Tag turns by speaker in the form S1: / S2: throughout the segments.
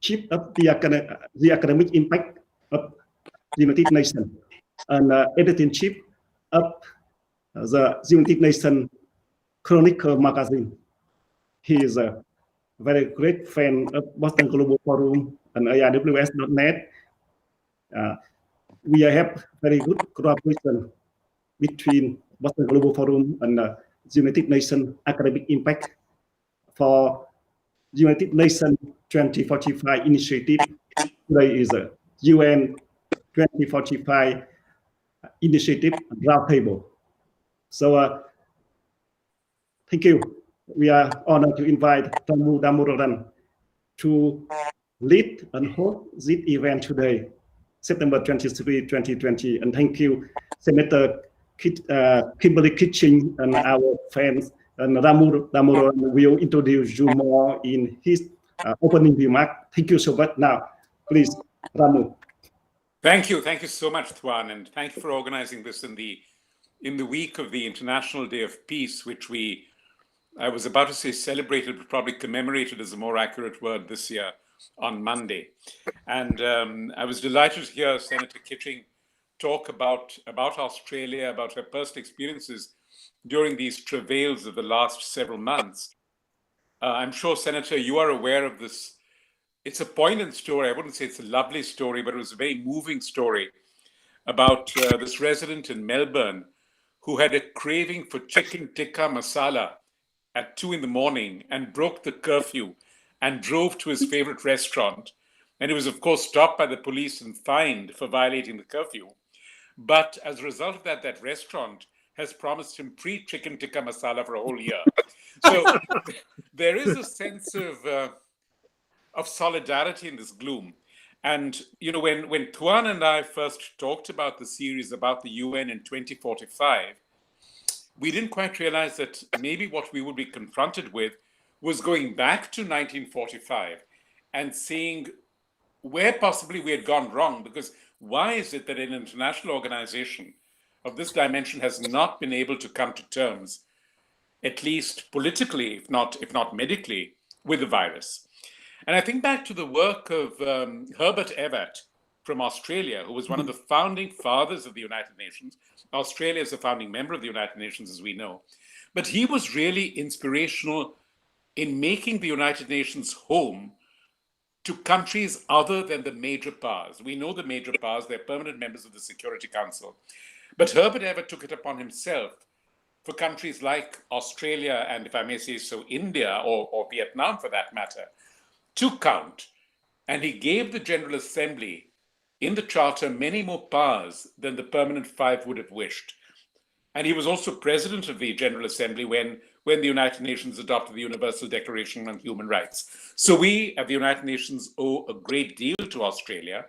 S1: keep up the academic impact of the United Nations and editorship of the United Nations Chronicle magazine. He is a very great fan of Boston Global Forum and ARWS.net. We have very good collaboration between Boston Global Forum and the United Nations Academic Impact for United Nations 2045 initiative. Today is a UN 2045 initiative roundtable. So thank you. We are honored to invite Ramu Damodaran to lead and host this event today, September 23, 2020. And thank you, Senator Kimberly Kitching and our friends. And Ramu Damodaran will introduce you more in his opening remark. Thank you so much. Now, please, Ramu.
S2: Thank you so much, Tuan, and thank you for organizing this in the week of the International Day of Peace, which I was about to say celebrated, but probably commemorated is a more accurate word this year on Monday. And I was delighted to hear Senator Kitching talk about Australia, about her personal experiences during these travails of the last several months. I'm sure, Senator, you are aware of this. It's a poignant story. I wouldn't say it's a lovely story, but it was a very moving story about this resident in Melbourne who had a craving for chicken tikka masala at 2 a.m. and broke the curfew and drove to his favorite restaurant. And he was, of course, stopped by the police and fined for violating the curfew. But as a result of that, that restaurant has promised him free chicken tikka masala for a whole year. So there is a sense of solidarity in this gloom. And, you know, when Tuan and I first talked about the series about the UN in 2045, we didn't quite realize that maybe what we would be confronted with was going back to 1945 and seeing where possibly we had gone wrong. Because why is it that an international organization of this dimension has not been able to come to terms, at least politically, if not medically, with the virus? And I think back to the work of Herbert Everett from Australia, who was one of the founding fathers of the United Nations. Australia is a founding member of the United Nations, as we know. But he was really inspirational in making the United Nations home to countries other than the major powers. We know the major powers, they're permanent members of the Security Council. But Herbert Everett took it upon himself for countries like Australia and, if I may say so, India or Vietnam for that matter, to count. And he gave the General Assembly in the Charter many more powers than the permanent five would have wished. And he was also president of the General Assembly when the United Nations adopted the Universal Declaration on Human Rights. So we at the United Nations owe a great deal to Australia.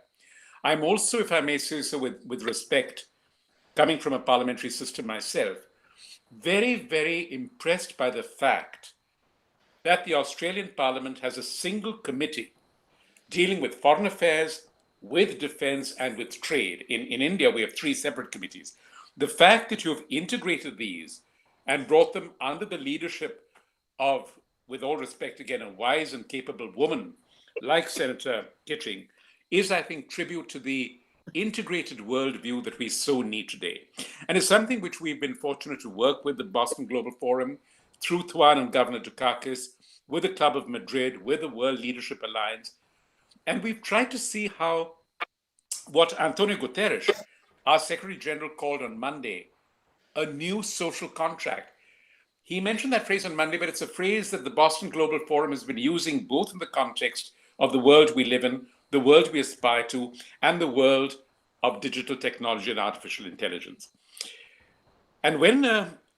S2: I'm also, if I may say so with respect, coming from a parliamentary system myself, very, very impressed by the fact that the Australian Parliament has a single committee dealing with foreign affairs, with defense, and with trade. In India, we have 3 separate committees. The fact that you have integrated these and brought them under the leadership of, with all respect again, a wise and capable woman like Senator Kitching is, I think, tribute to the integrated worldview that we so need today. And it's something which we've been fortunate to work with the Boston Global Forum, through Tuan and Governor Dukakis, with the Club of Madrid, with the World Leadership Alliance. And we've tried to see how what Antonio Guterres, our Secretary General, called on Monday a new social contract. He mentioned that phrase on Monday, but it's a phrase that the Boston Global Forum has been using both in the context of the world we live in, the world we aspire to, and the world of digital technology and artificial intelligence. And when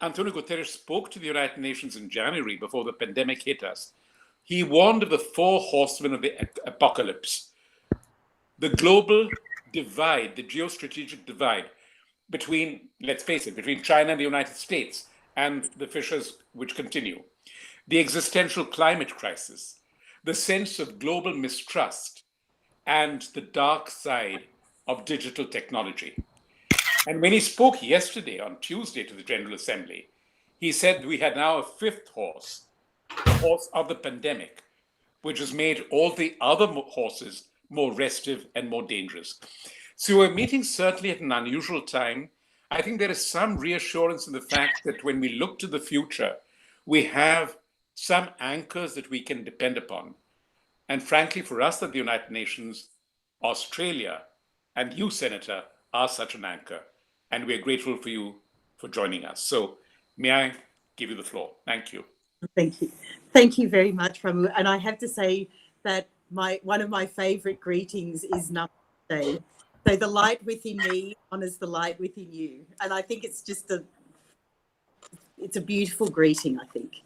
S2: Antonio Guterres spoke to the United Nations in January before the pandemic hit us, he warned of the 4 horsemen of the apocalypse. The global divide, the geostrategic divide between, let's face it, between China and the United States and the fissures which continue. The existential climate crisis, the sense of global mistrust, and the dark side of digital technology. And when he spoke yesterday, on Tuesday, to the General Assembly, he said we had now a 5th horse, the horse of the pandemic, which has made all the other horses more restive and more dangerous. So we're meeting certainly at an unusual time. I think there is some reassurance in the fact that when we look to the future, we have some anchors that we can depend upon. And frankly, for us at the United Nations, Australia and you, Senator, are such an anchor. And we're grateful for you for joining us. So may I give you the floor? Thank you.
S3: Thank you. Thank you very much, Ramu. And I have to say that one of my favourite greetings is Namaste. So the light within me honours the light within you. And I think it's just it's a beautiful greeting, I think.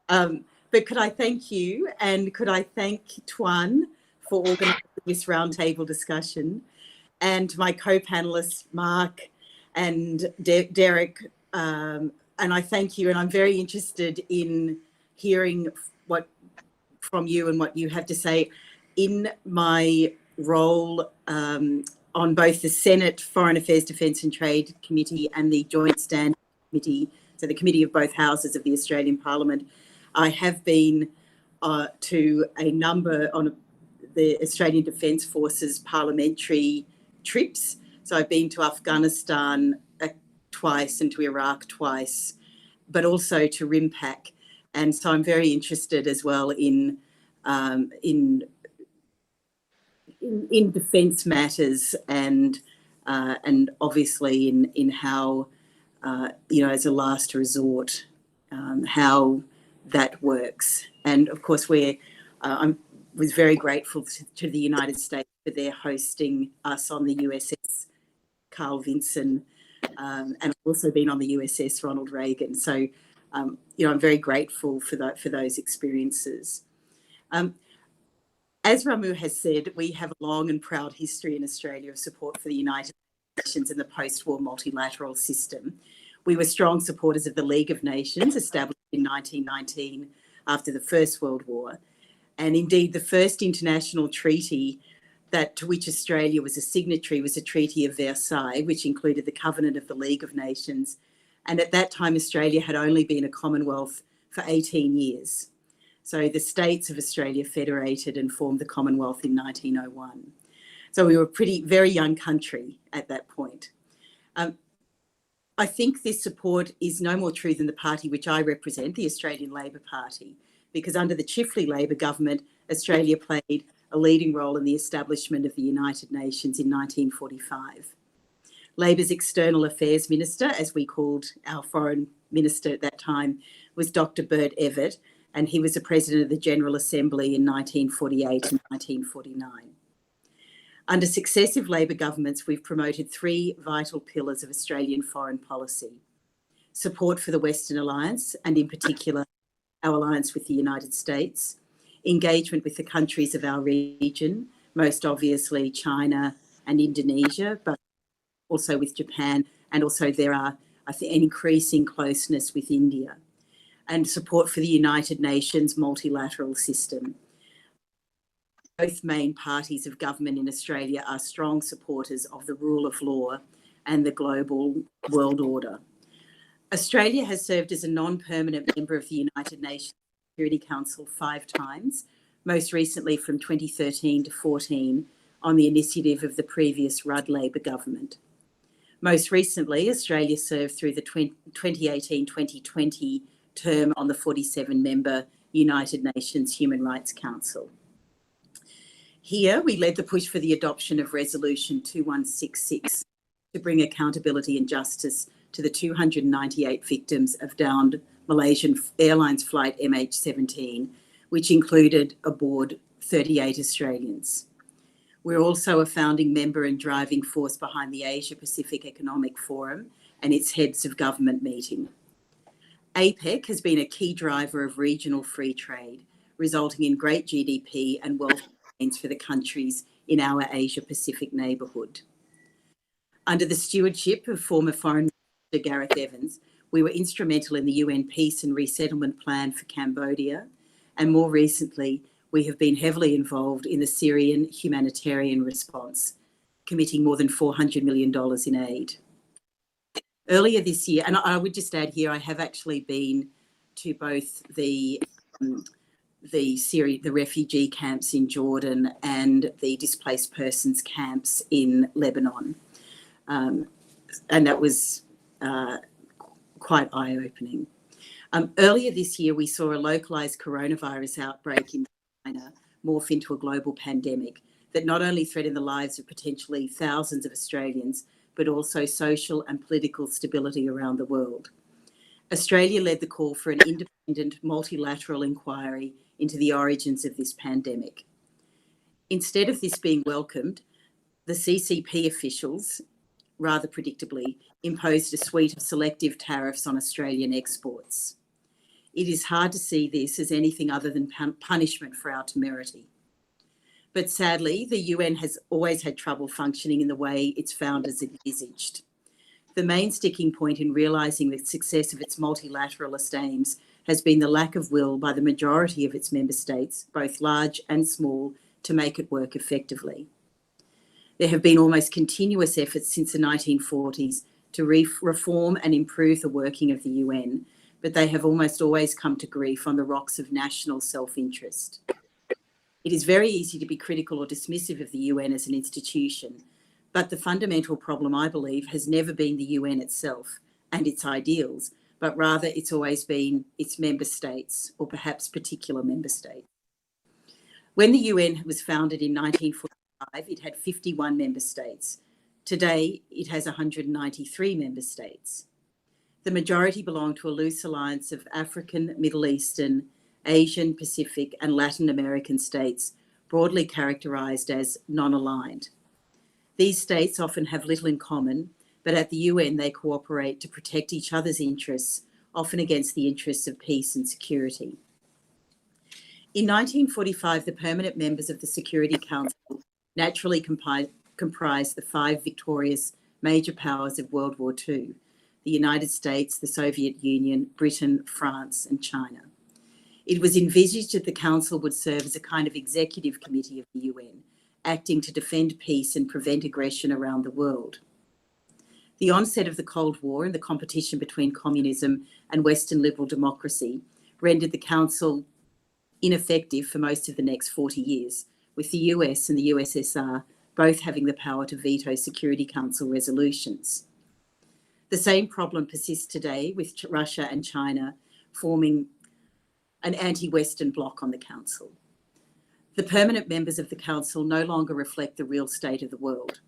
S3: But could I thank you, and could I thank Tuan for organising this roundtable discussion, and my co-panelists, Mark and Derek, and I thank you, and I'm very interested in hearing from you and what you have to say. In my role on both the Senate Foreign Affairs, Defence and Trade Committee and the Joint Standing Committee, so the committee of both houses of the Australian Parliament, I have been to a number on the Australian Defence Forces parliamentary trips. So I've been to Afghanistan twice and to Iraq twice, but also to RIMPAC. And so I'm very interested as well in defence matters and obviously in how as a last resort, how that works. And of course, I was very grateful to the United States for their hosting us on the USS Carl Vinson, and I've also been on the USS Ronald Reagan. So, I'm very grateful for those experiences. As Ramu has said, we have a long and proud history in Australia of support for the United Nations and the post-war multilateral system. We were strong supporters of the League of Nations, established in 1919 after the First World War. And indeed, the first international treaty to which Australia was a signatory was a Treaty of Versailles, which included the Covenant of the League of Nations. And at that time, Australia had only been a Commonwealth for 18 years. So the states of Australia federated and formed the Commonwealth in 1901. So we were a very young country at that point. I think this support is no more true than the party which I represent, the Australian Labor Party, because under the Chifley Labor government, Australia played a leading role in the establishment of the United Nations in 1945. Labor's External Affairs Minister, as we called our Foreign Minister at that time, was Dr. Bert Evett, and he was the President of the General Assembly in 1948 and 1949. Under successive Labor governments, we've promoted three vital pillars of Australian foreign policy: support for the Western Alliance, and in particular, our alliance with the United States; engagement with the countries of our region, most obviously China and Indonesia, but also with Japan, and also there are, I think, an increasing closeness with India; and support for the United Nations multilateral system. Both main parties of government in Australia are strong supporters of the rule of law and the global world order. Australia has served as a non-permanent member of the United Nations Security Council 5 times, most recently from 2013 to 14 on the initiative of the previous Rudd Labor government. Most recently, Australia served through the 2018-2020 term on the 47-member United Nations Human Rights Council. Here, we led the push for the adoption of Resolution 2166 to bring accountability and justice to the 298 victims of downed Malaysian Airlines flight MH17, which included aboard 38 Australians. We're also a founding member and driving force behind the Asia Pacific Economic Forum and its heads of government meeting. APEC has been a key driver of regional free trade, resulting in great GDP and wealth gains for the countries in our Asia Pacific neighbourhood. Under the stewardship of former Foreign Minister Gareth Evans, we were instrumental in the UN Peace and Resettlement Plan for Cambodia, and more recently, we have been heavily involved in the Syrian humanitarian response, committing more than $400 million in aid. Earlier this year, and I would just add here, I have actually been to both the the refugee camps in Jordan and the displaced persons camps in Lebanon. And that was quite eye-opening. Earlier this year, we saw a localised coronavirus outbreak in China morph into a global pandemic that not only threatened the lives of potentially thousands of Australians, but also social and political stability around the world. Australia led the call for an independent multilateral inquiry into the origins of this pandemic. Instead of this being welcomed, the CCP officials, rather predictably, imposed a suite of selective tariffs on Australian exports. It is hard to see this as anything other than punishment for our temerity. But sadly, the UN has always had trouble functioning in the way its founders envisaged. The main sticking point in realising the success of its multilateralist aims has been the lack of will by the majority of its member states, both large and small, to make it work effectively. There have been almost continuous efforts since the 1940s to reform and improve the working of the UN, but they have almost always come to grief on the rocks of national self-interest. It is very easy to be critical or dismissive of the UN as an institution, but the fundamental problem, I believe, has never been the UN itself and its ideals, but rather it's always been its member states, or perhaps particular member states. When the UN was founded in 1945, it had 51 member states. Today, it has 193 member states. The majority belong to a loose alliance of African, Middle Eastern, Asian, Pacific, and Latin American states, broadly characterised as non-aligned. These states often have little in common, but at the UN they cooperate to protect each other's interests, often against the interests of peace and security. In 1945, the permanent members of the Security Council naturally comprised the 5 victorious major powers of World War II: the United States, the Soviet Union, Britain, France, and China. It was envisaged that the Council would serve as a kind of executive committee of the UN, acting to defend peace and prevent aggression around the world. The onset of the Cold War and the competition between communism and Western liberal democracy rendered the Council ineffective for most of the next 40 years, with the US and the USSR both having the power to veto Security Council resolutions. The same problem persists today, with Russia and China forming an anti-Western bloc on the Council. The permanent members of the Council no longer reflect the real state of the world.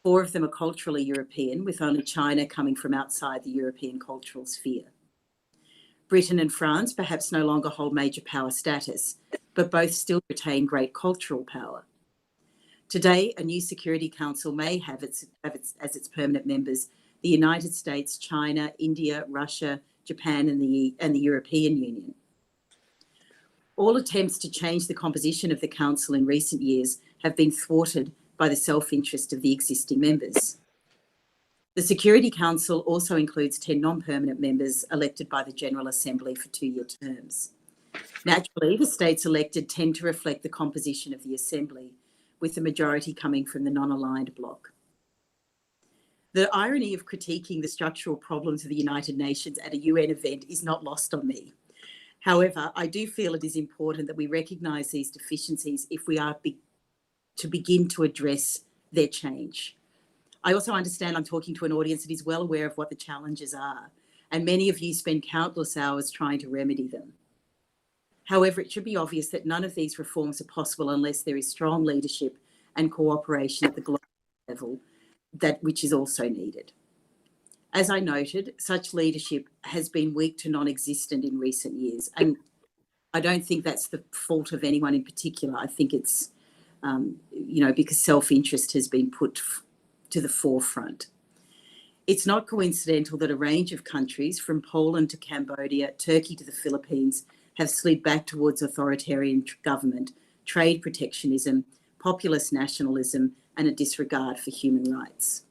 S3: 4 of them are culturally European, with only China coming from outside the European cultural sphere. Britain and France perhaps no longer hold major power status, but both still retain great cultural power. Today, a new Security Council may have as its permanent members the United States, China, India, Russia, Japan, and the European Union. All attempts to change the composition of the Council in recent years have been thwarted by the self-interest of the existing members. The Security Council also includes 10 non-permanent members elected by the General Assembly for 2-year terms. Naturally, the states elected tend to reflect the composition of the Assembly, with the majority coming from the non-aligned bloc. The irony of critiquing the structural problems of the United Nations at a UN event is not lost on me. However, I do feel it is important that we recognise these deficiencies if we are to begin to address their change. I also understand I'm talking to an audience that is well aware of what the challenges are, and many of you spend countless hours trying to remedy them. However, it should be obvious that none of these reforms are possible unless there is strong leadership and cooperation at the global level, which is also needed. As I noted, such leadership has been weak to non-existent in recent years, and I don't think that's the fault of anyone in particular. I think it's, because self-interest has been put to the forefront. It's not coincidental that a range of countries, from Poland to Cambodia, Turkey to the Philippines, have slid back towards authoritarian government, trade protectionism, populist nationalism, and a disregard for human rights.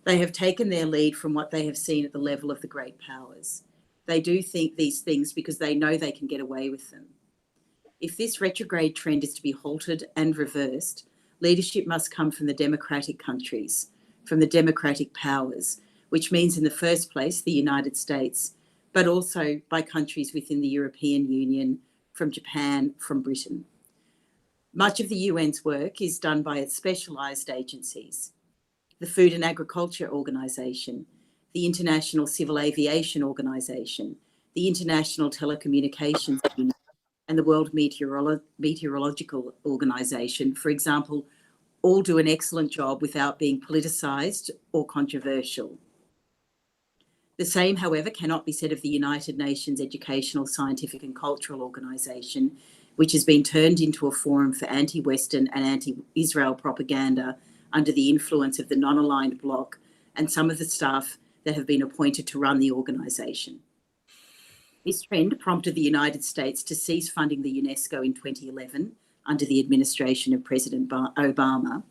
S3: They have taken their lead from what they have seen at the level of the great powers. They do think these things because they know they can get away with them. If this retrograde trend is to be halted and reversed, leadership must come from the democratic countries, from the democratic powers, which means in the first place the United States, but also by countries within the European Union, from Japan, from Britain. Much of the UN's work is done by its specialised agencies: the Food and Agriculture Organisation, the International Civil Aviation Organisation, the International Telecommunications Union, and the World Meteorological Organisation, for example, all do an excellent job without being politicised or controversial. The same, however, cannot be said of the United Nations Educational, Scientific and Cultural Organisation, which has been turned into a forum for anti-Western and anti-Israel propaganda under the influence of the non-aligned bloc and some of the staff that have been appointed to run the organisation. This trend prompted the United States to cease funding the UNESCO in 2011 under the administration of President Obama.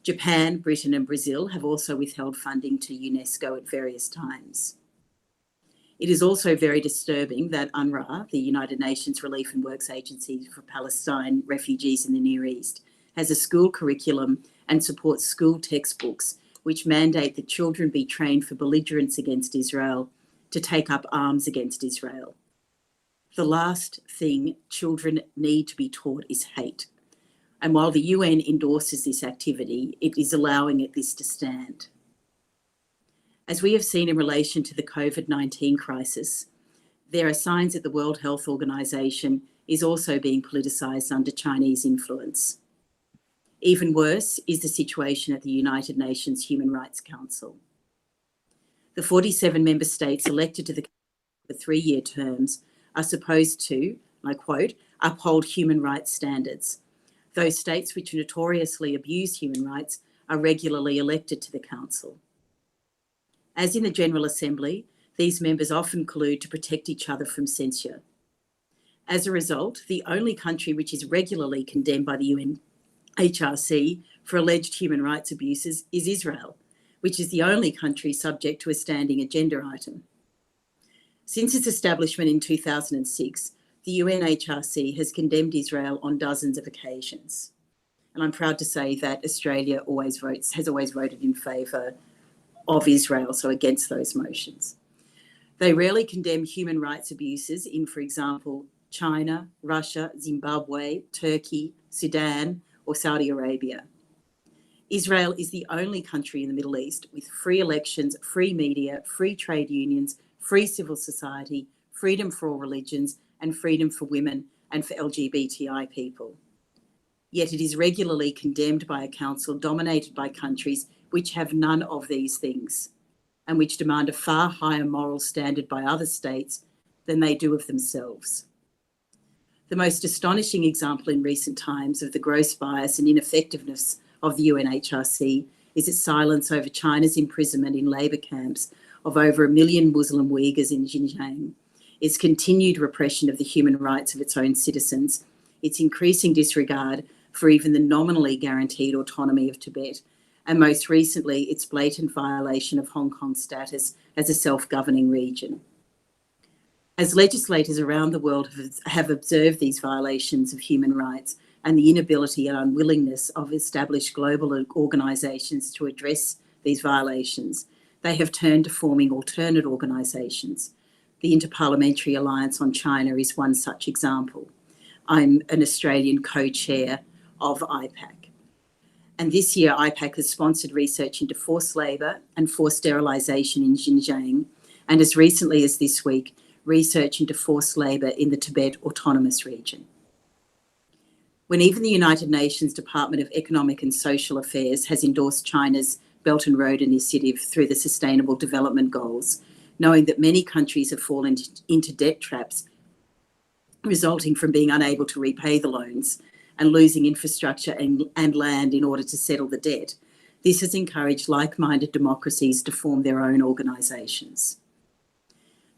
S3: Japan, Britain and Brazil have also withheld funding to UNESCO at various times. It is also very disturbing that UNRWA, the United Nations Relief and Works Agency for Palestine refugees in the Near East, has a school curriculum and supports school textbooks which mandate that children be trained for belligerence against Israel, to take up arms against Israel. The last thing children need to be taught is hate. And while the UN endorses this activity, it is allowing this to stand. As we have seen in relation to the COVID-19 crisis, there are signs that the World Health Organization is also being politicised under Chinese influence. Even worse is the situation at the United Nations Human Rights Council. The 47 member states elected to the Council for 3-year terms are supposed to, I quote, uphold human rights standards. Those states which notoriously abuse human rights are regularly elected to the Council. As in the General Assembly, these members often collude to protect each other from censure. As a result, the only country which is regularly condemned by the UNHRC for alleged human rights abuses is Israel, which is the only country subject to a standing agenda item. Since its establishment in 2006, the UNHRC has condemned Israel on dozens of occasions. And I'm proud to say that Australia has always voted in favour of Israel, so against those motions. They rarely condemn human rights abuses in, for example, China, Russia, Zimbabwe, Turkey, Sudan, or Saudi Arabia. Israel is the only country in the Middle East with free elections, free media, free trade unions, free civil society, freedom for all religions, and freedom for women and for LGBTI people. Yet it is regularly condemned by a council dominated by countries which have none of these things and which demand a far higher moral standard by other states than they do of themselves. The most astonishing example in recent times of the gross bias and ineffectiveness of the UNHRC is its silence over China's imprisonment in labour camps of over 1 million Muslim Uyghurs in Xinjiang, its continued repression of the human rights of its own citizens, its increasing disregard for even the nominally guaranteed autonomy of Tibet, and most recently, its blatant violation of Hong Kong's status as a self-governing region. As legislators around the world have observed these violations of human rights and the inability and unwillingness of established global organisations to address these violations, they have turned to forming alternate organisations. The Interparliamentary Alliance on China is one such example. I'm an Australian co-chair of IPAC. And this year, IPAC has sponsored research into forced labour and forced sterilisation in Xinjiang, and as recently as this week, research into forced labour in the Tibet Autonomous Region. When even the United Nations Department of Economic and Social Affairs has endorsed China's Belt and Road Initiative through the Sustainable Development Goals, knowing that many countries have fallen into debt traps resulting from being unable to repay the loans and losing infrastructure and land in order to settle the debt, this has encouraged like-minded democracies to form their own organisations.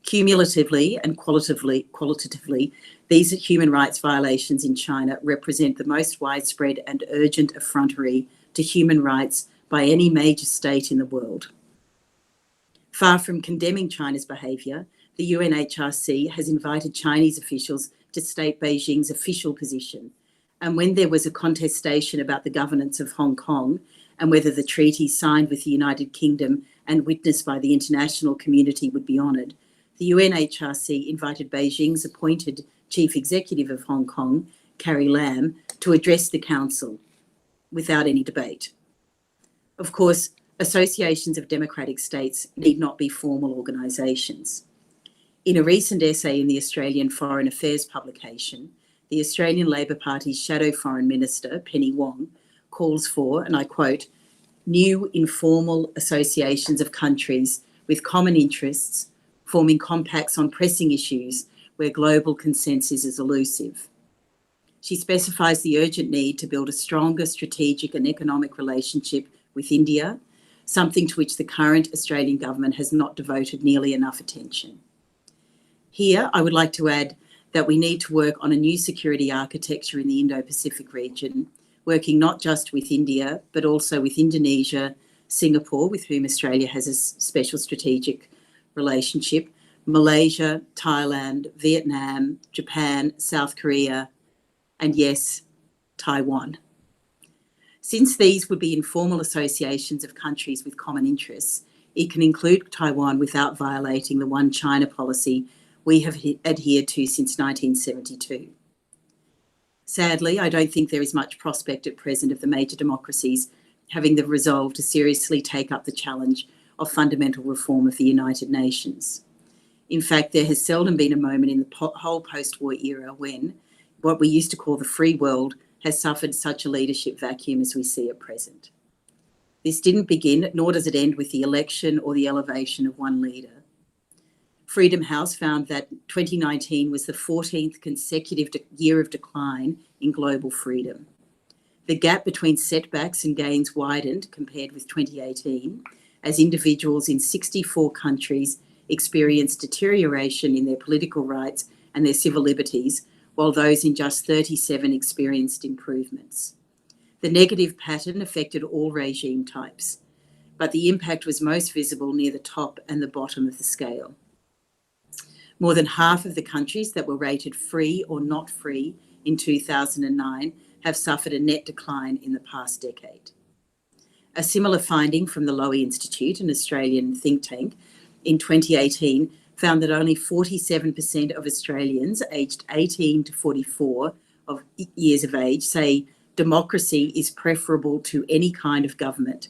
S3: Cumulatively and qualitatively, these human rights violations in China represent the most widespread and urgent effrontery to human rights by any major state in the world. Far from condemning China's behaviour, the UNHRC has invited Chinese officials to state Beijing's official position. And when there was a contestation about the governance of Hong Kong and whether the treaty signed with the United Kingdom and witnessed by the international community would be honoured, the UNHRC invited Beijing's appointed Chief Executive of Hong Kong, Carrie Lam, to address the Council without any debate. Of course, associations of democratic states need not be formal organisations. In a recent essay in the Australian Foreign Affairs publication, the Australian Labor Party's Shadow Foreign Minister, Penny Wong, calls for, and I quote, new informal associations of countries with common interests, forming compacts on pressing issues where global consensus is elusive. She specifies the urgent need to build a stronger strategic and economic relationship with India, something to which the current Australian government has not devoted nearly enough attention. Here, I would like to add that we need to work on a new security architecture in the Indo-Pacific region, working not just with India, but also with Indonesia, Singapore, with whom Australia has a special strategic relationship, Malaysia, Thailand, Vietnam, Japan, South Korea, and yes, Taiwan. Since these would be informal associations of countries with common interests, it can include Taiwan without violating the One China policy we have adhered to since 1972. Sadly, I don't think there is much prospect at present of the major democracies having the resolve to seriously take up the challenge of fundamental reform of the United Nations. In fact, there has seldom been a moment in the whole post-war era when what we used to call the free world has suffered such a leadership vacuum as we see at present. This didn't begin, nor does it end with the election or the elevation of one leader. Freedom House found that 2019 was the 14th consecutive year of decline in global freedom. The gap between setbacks and gains widened compared with 2018, as individuals in 64 countries experienced deterioration in their political rights and their civil liberties, while those in just 37 experienced improvements. The negative pattern affected all regime types, but the impact was most visible near the top and the bottom of the scale. More than half of the countries that were rated free or not free in 2009 have suffered a net decline in the past decade. A similar finding from the Lowy Institute, an Australian think tank, in 2018 found that only 47% of Australians aged 18 to 44 years of age say democracy is preferable to any kind of government.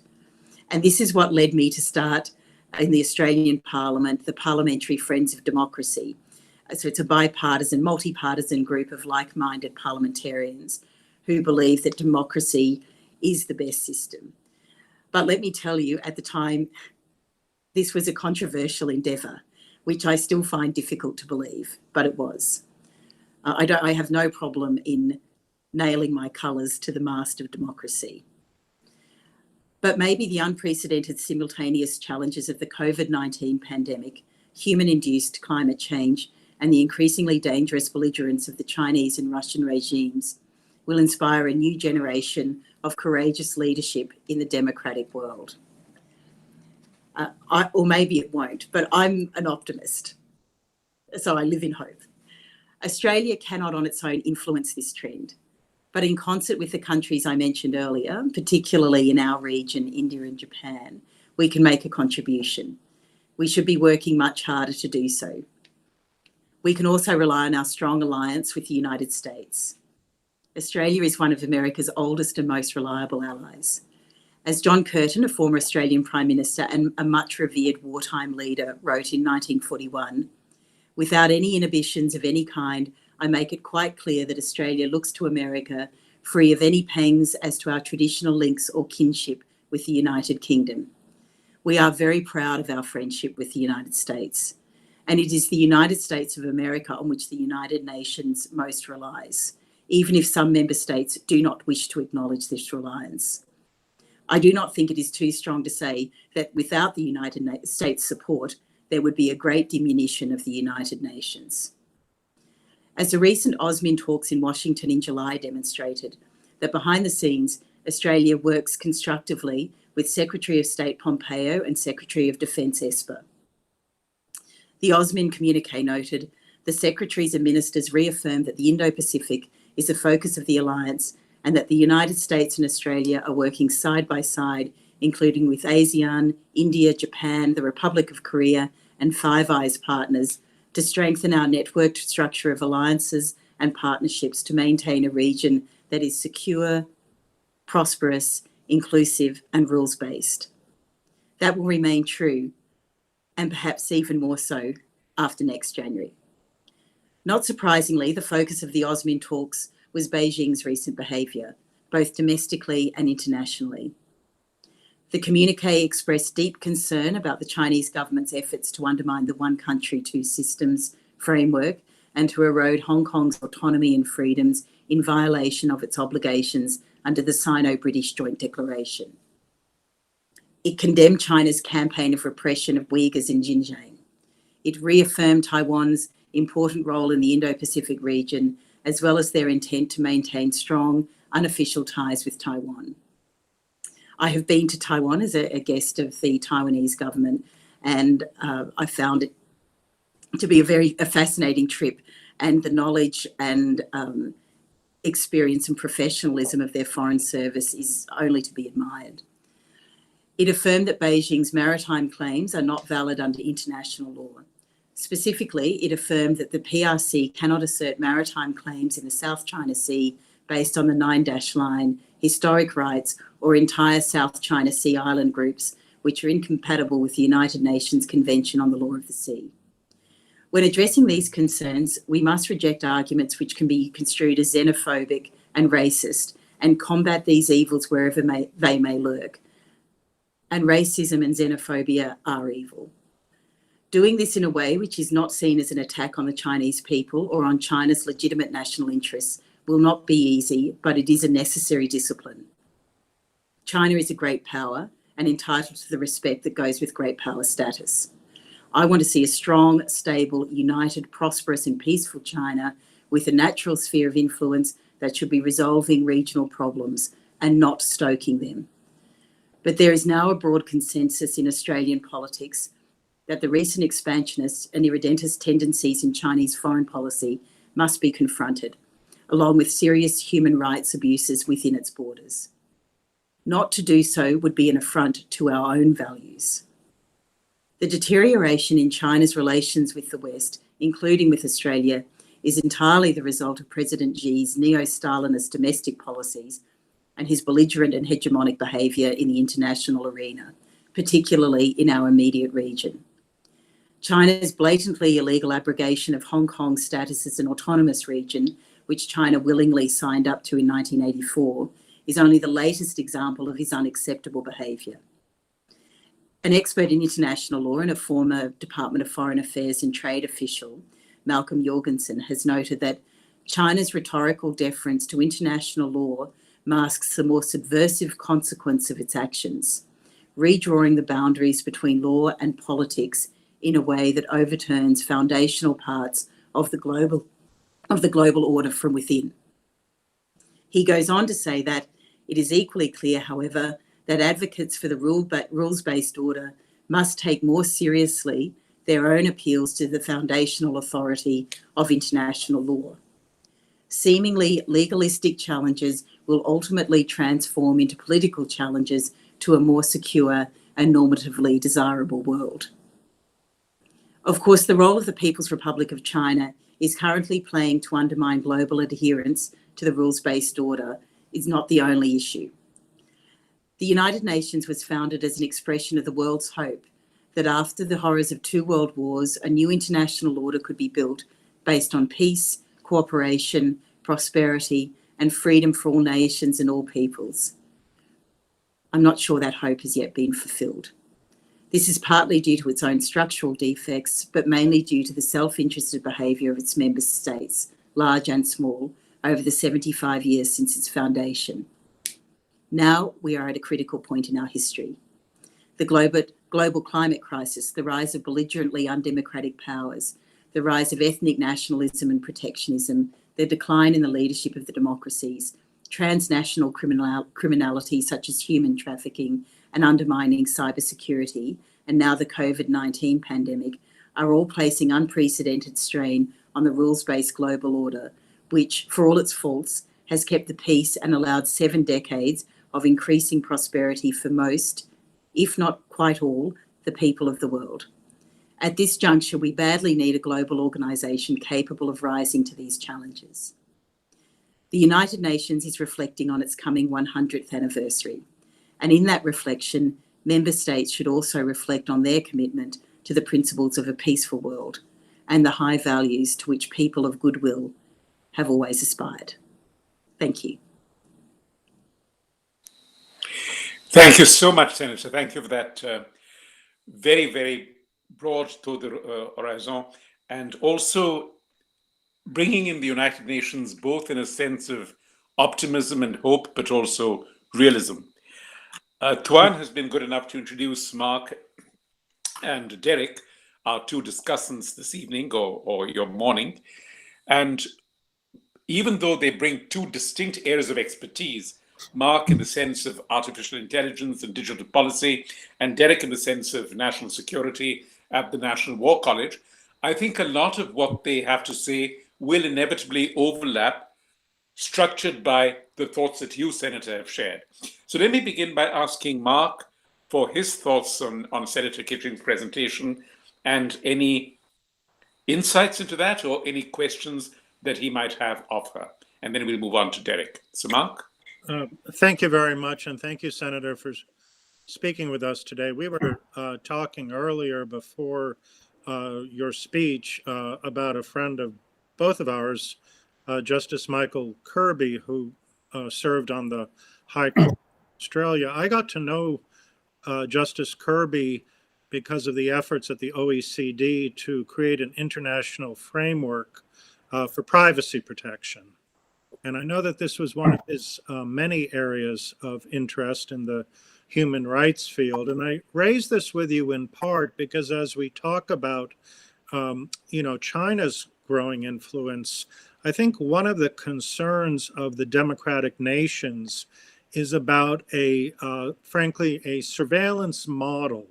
S3: And this is what led me to start in the Australian Parliament, the Parliamentary Friends of Democracy. So it's a bipartisan, multi-partisan group of like-minded parliamentarians who believe that democracy is the best system. But let me tell you, at the time, this was a controversial endeavour, which I still find difficult to believe, but it was. I have no problem in nailing my colours to the mast of democracy. But maybe the unprecedented simultaneous challenges of the COVID-19 pandemic, human-induced climate change, and the increasingly dangerous belligerence of the Chinese and Russian regimes will inspire a new generation of courageous leadership in the democratic world. Or maybe it won't, but I'm an optimist, so I live in hope. Australia cannot on its own influence this trend, but in concert with the countries I mentioned earlier, particularly in our region, India and Japan, we can make a contribution. We should be working much harder to do so. We can also rely on our strong alliance with the United States. Australia is one of America's oldest and most reliable allies. As John Curtin, a former Australian Prime Minister and a much revered wartime leader, wrote in 1941, "Without any inhibitions of any kind, I make it quite clear that Australia looks to America free of any pangs as to our traditional links or kinship with the United Kingdom. We are very proud of our friendship with the United States, and it is the United States of America on which the United Nations most relies, even if some member states do not wish to acknowledge this reliance. I do not think it is too strong to say that without the United States support, there would be a great diminution of the United Nations." As the recent AUSMIN talks in Washington in July demonstrated, that behind the scenes, Australia works constructively with Secretary of State Pompeo and Secretary of Defence Esper. The AUSMIN communique noted, "The secretaries and ministers reaffirmed that the Indo-Pacific is a focus of the alliance and that the United States and Australia are working side by side, including with ASEAN, India, Japan, the Republic of Korea, and Five Eyes partners, to strengthen our networked structure of alliances and partnerships to maintain a region that is secure, prosperous, inclusive, and rules-based. That will remain true, and perhaps even more so after next January. Not surprisingly, the focus of the AUSMIN talks was Beijing's recent behaviour, both domestically and internationally. The communiqué expressed deep concern about the Chinese government's efforts to undermine the one country, two systems framework and to erode Hong Kong's autonomy and freedoms in violation of its obligations under the Sino-British Joint Declaration. It condemned China's campaign of repression of Uyghurs in Xinjiang. It reaffirmed Taiwan's important role in the Indo-Pacific region, as well as their intent to maintain strong, unofficial ties with Taiwan. I have been to Taiwan as a guest of the Taiwanese government, and I found it to be a fascinating trip, and the knowledge and experience and professionalism of their foreign service is only to be admired. It affirmed that Beijing's maritime claims are not valid under international law. Specifically, it affirmed that the PRC cannot assert maritime claims in the South China Sea based on the Nine Dash Line, historic rights, or entire South China Sea island groups, which are incompatible with the United Nations Convention on the Law of the Sea. When addressing these concerns, we must reject arguments which can be construed as xenophobic and racist, and combat these evils wherever they may lurk. And racism and xenophobia are evil. Doing this in a way which is not seen as an attack on the Chinese people or on China's legitimate national interests will not be easy, but it is a necessary discipline. China is a great power and entitled to the respect that goes with great power status. I want to see a strong, stable, united, prosperous and peaceful China with a natural sphere of influence that should be resolving regional problems and not stoking them. But there is now a broad consensus in Australian politics that the recent expansionist and irredentist tendencies in Chinese foreign policy must be confronted, along with serious human rights abuses within its borders. Not to do so would be an affront to our own values. The deterioration in China's relations with the West, including with Australia, is entirely the result of President Xi's neo-Stalinist domestic policies and his belligerent and hegemonic behaviour in the international arena, particularly in our immediate region. China's blatantly illegal abrogation of Hong Kong's status as an autonomous region, which China willingly signed up to in 1984, is only the latest example of his unacceptable behaviour. An expert in international law and a former Department of Foreign Affairs and Trade official, Malcolm Jorgensen, has noted that China's rhetorical deference to international law masks the more subversive consequence of its actions, redrawing the boundaries between law and politics in a way that overturns foundational parts of the global order from within. He goes on to say that it is equally clear, however, that advocates for the rules-based order must take more seriously their own appeals to the foundational authority of international law. Seemingly legalistic challenges will ultimately transform into political challenges to a more secure and normatively desirable world. Of course, the role of the People's Republic of China is currently playing to undermine global adherence to the rules-based order is not the only issue. The United Nations was founded as an expression of the world's hope that after the horrors of 2 world wars, a new international order could be built based on peace, cooperation, prosperity, and freedom for all nations and all peoples. I'm not sure that hope has yet been fulfilled. This is partly due to its own structural defects, but mainly due to the self-interested behaviour of its member states, large and small, over the 75 years since its foundation. Now we are at a critical point in our history. The global climate crisis, the rise of belligerently undemocratic powers, the rise of ethnic nationalism and protectionism, the decline in the leadership of the democracies, transnational criminality such as human trafficking and undermining cybersecurity, and now the COVID-19 pandemic, are all placing unprecedented strain on the rules-based global order, which, for all its faults, has kept the peace and allowed 7 decades of increasing prosperity for most, if not quite all, the people of the world. At this juncture, we badly need a global organisation capable of rising to these challenges. The United Nations is reflecting on its coming 100th anniversary, and in that reflection, member states should also reflect on their commitment to the principles of a peaceful world and the high values to which people of goodwill have always aspired. Thank you.
S2: Thank you so much, Senator. Thank you for that very, very broad tour d'horizon, and also bringing in the United Nations both in a sense of optimism and hope, but also realism. Tuan has been good enough to introduce Mark and Derek, our two discussants this evening or your morning. And even though they bring two distinct areas of expertise, Mark in the sense of artificial intelligence and digital policy, and Derek in the sense of national security at the National War College, I think a lot of what they have to say will inevitably overlap, structured by the thoughts that you, Senator, have shared. So let me begin by asking Mark for his thoughts on Senator Kitching's presentation and any insights into that or any questions that he might have of her. And then we'll move on to Derek. So Mark?
S4: Thank you very much. And thank you, Senator, for speaking with us today. We were talking earlier before your speech about a friend of both of ours, Justice Michael Kirby, who served on the High Court of Australia. I got to know Justice Kirby because of the efforts at the OECD to create an international framework for privacy protection. And I know that this was one of his many areas of interest in the human rights field. And I raise this with you in part because as we talk about, China's growing influence, I think one of the concerns of the democratic nations is about frankly, a surveillance model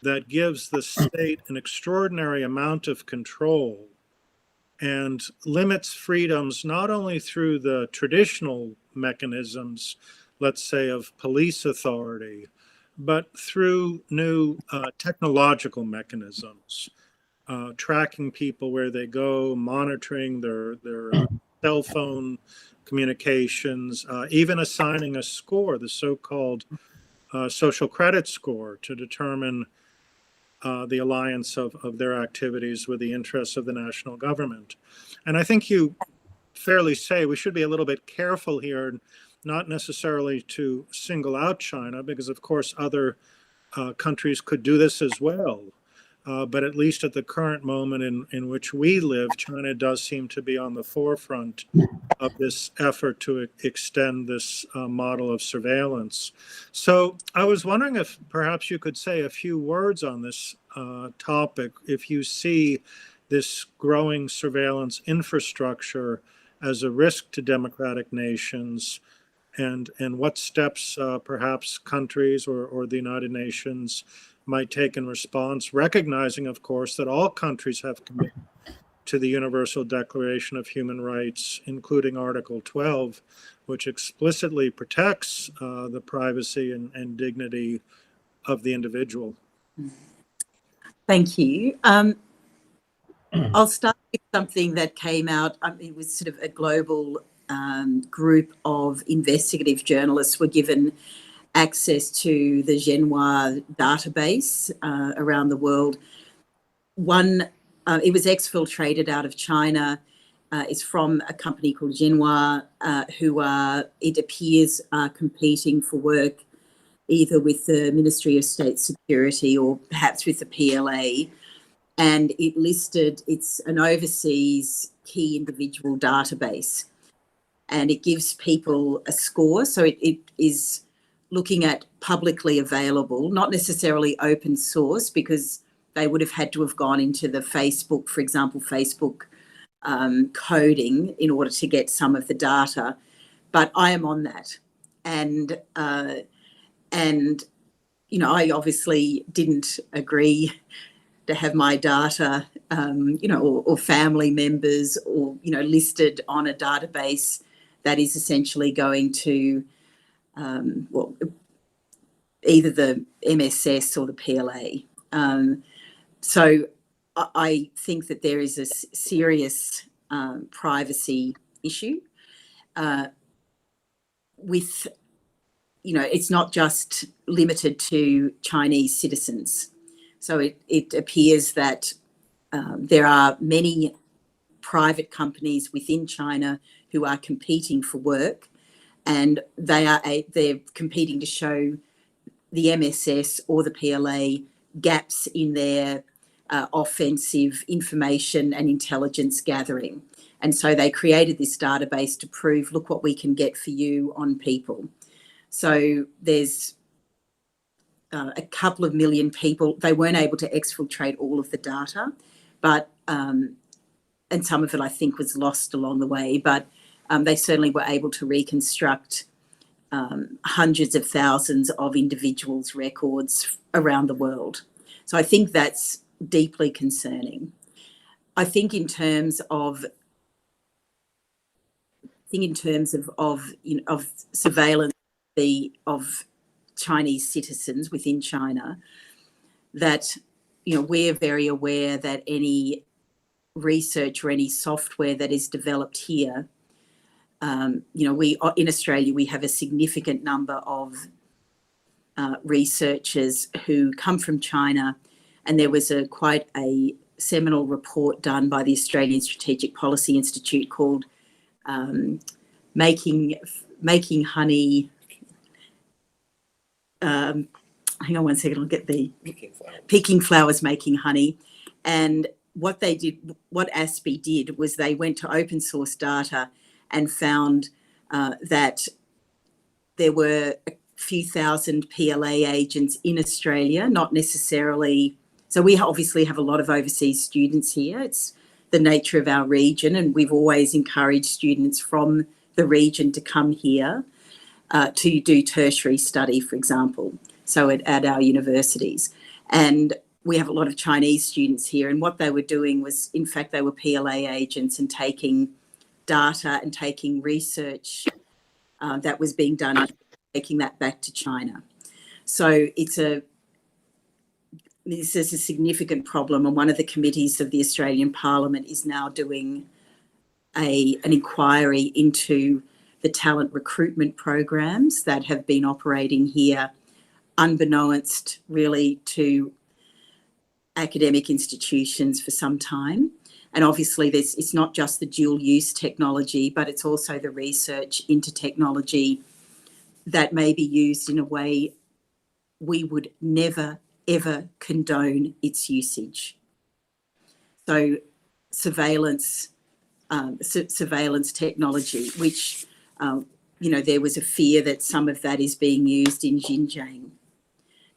S4: that gives the state an extraordinary amount of control and limits freedoms not only through the traditional mechanisms, let's say, of police authority, but through new technological mechanisms, tracking people where they go, monitoring their cell phone communications, even assigning a score, the so-called social credit score, to determine the alliance of their activities with the interests of the national government. And I think you fairly say we should be a little bit careful here, not necessarily to single out China, because of course other countries could do this as well. But at least at the current moment in which we live, China does seem to be on the forefront of this effort to extend this model of surveillance. So I was wondering if perhaps you could say a few words on this topic, if you see this growing surveillance infrastructure as a risk to democratic nations, and what steps perhaps countries or the United Nations might take in response, recognizing, of course, that all countries have committed to the Universal Declaration of Human Rights, including Article 12, which explicitly protects the privacy and dignity of the individual.
S3: Thank you. I'll start with something that came out. It was sort of a global group of investigative journalists were given access to the Zhenhua database around the world. It was exfiltrated out of China. It's from a company called Zhenhua, who it appears are competing for work either with the Ministry of State Security or perhaps with the PLA. And it's an overseas key individual database. And it gives people a score. So it is looking at publicly available, not necessarily open source, because they would have had to have gone into the Facebook, for example, Facebook coding in order to get some of the data. But I am on that. And I obviously didn't agree to have my data, or family members or, listed on a database that is essentially going to, either the MSS or the PLA. So I think that there is a serious privacy issue with, it's not just limited to Chinese citizens. So it appears that there are many private companies within China who are competing for work, and they're competing to show the MSS or the PLA gaps in their offensive information and intelligence gathering. And so they created this database to prove, look what we can get for you on people. So there's a couple of million people. They weren't able to exfiltrate all of the data, but and some of it I think was lost along the way, but they certainly were able to reconstruct hundreds of thousands of individuals' records around the world. So I think that's deeply concerning. I think in terms of surveillance of Chinese citizens within China, that we're very aware that any research or any software that is developed here, we in Australia we have a significant number of researchers who come from China, and there was quite a seminal report done by the Australian Strategic Policy Institute called Making Honey. Hang on one second, I'll get the Picking Flowers, Making Honey. And what ASPI did was they went to open source data and found that there were a few thousand PLA agents in Australia, not necessarily. So we obviously have a lot of overseas students here. It's the nature of our region, and we've always encouraged students from the region to come here to do tertiary study, for example, so at our universities. And we have a lot of Chinese students here, and what they were doing was, in fact, they were PLA agents and taking data and taking research that was being done, taking that back to China. So this is a significant problem, and one of the committees of the Australian Parliament is now doing an inquiry into the talent recruitment programs that have been operating here unbeknownst really to academic institutions for some time. And obviously it's not just the dual use technology, but it's also the research into technology that may be used in a way we would never, ever condone its usage. So surveillance technology, which, there was a fear that some of that is being used in Xinjiang.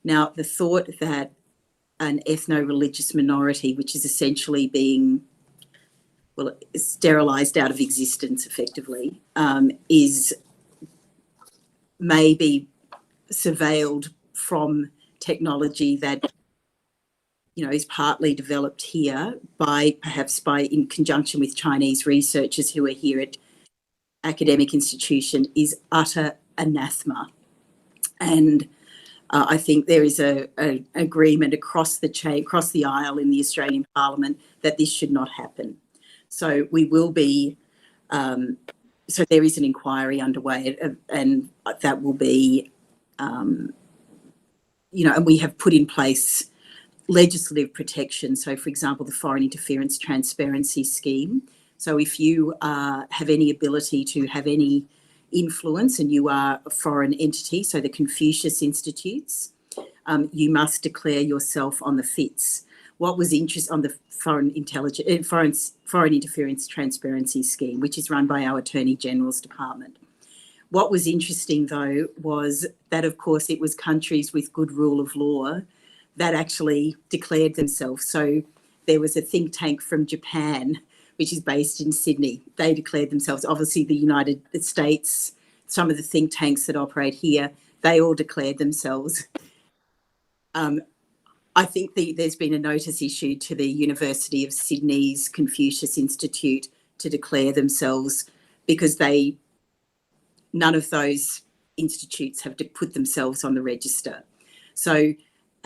S3: Now, the thought that an ethno-religious minority, which is essentially being, sterilised out of existence effectively, is maybe surveilled from technology that, is partly developed here perhaps in conjunction with Chinese researchers who are here at academic institution, is utter anathema. And I think there is an agreement across the aisle in the Australian Parliament that this should not happen. So we will be, so there is an inquiry underway, and that will be, and we have put in place legislative protection. So, for example, the Foreign Interference Transparency Scheme. So if you have any ability to have any influence and you are a foreign entity, so the Confucius Institutes, you must declare yourself on the FITS. What was interesting on the Foreign Interference Transparency Scheme, which is run by our Attorney General's Department. What was interesting, though, was that, of course, it was countries with good rule of law that actually declared themselves. So there was a think tank from Japan, which is based in Sydney. They declared themselves. Obviously, the United States, some of the think tanks that operate here, they all declared themselves. I think there's been a notice issued to the University of Sydney's Confucius Institute to declare themselves, because none of those institutes have to put themselves on the register. So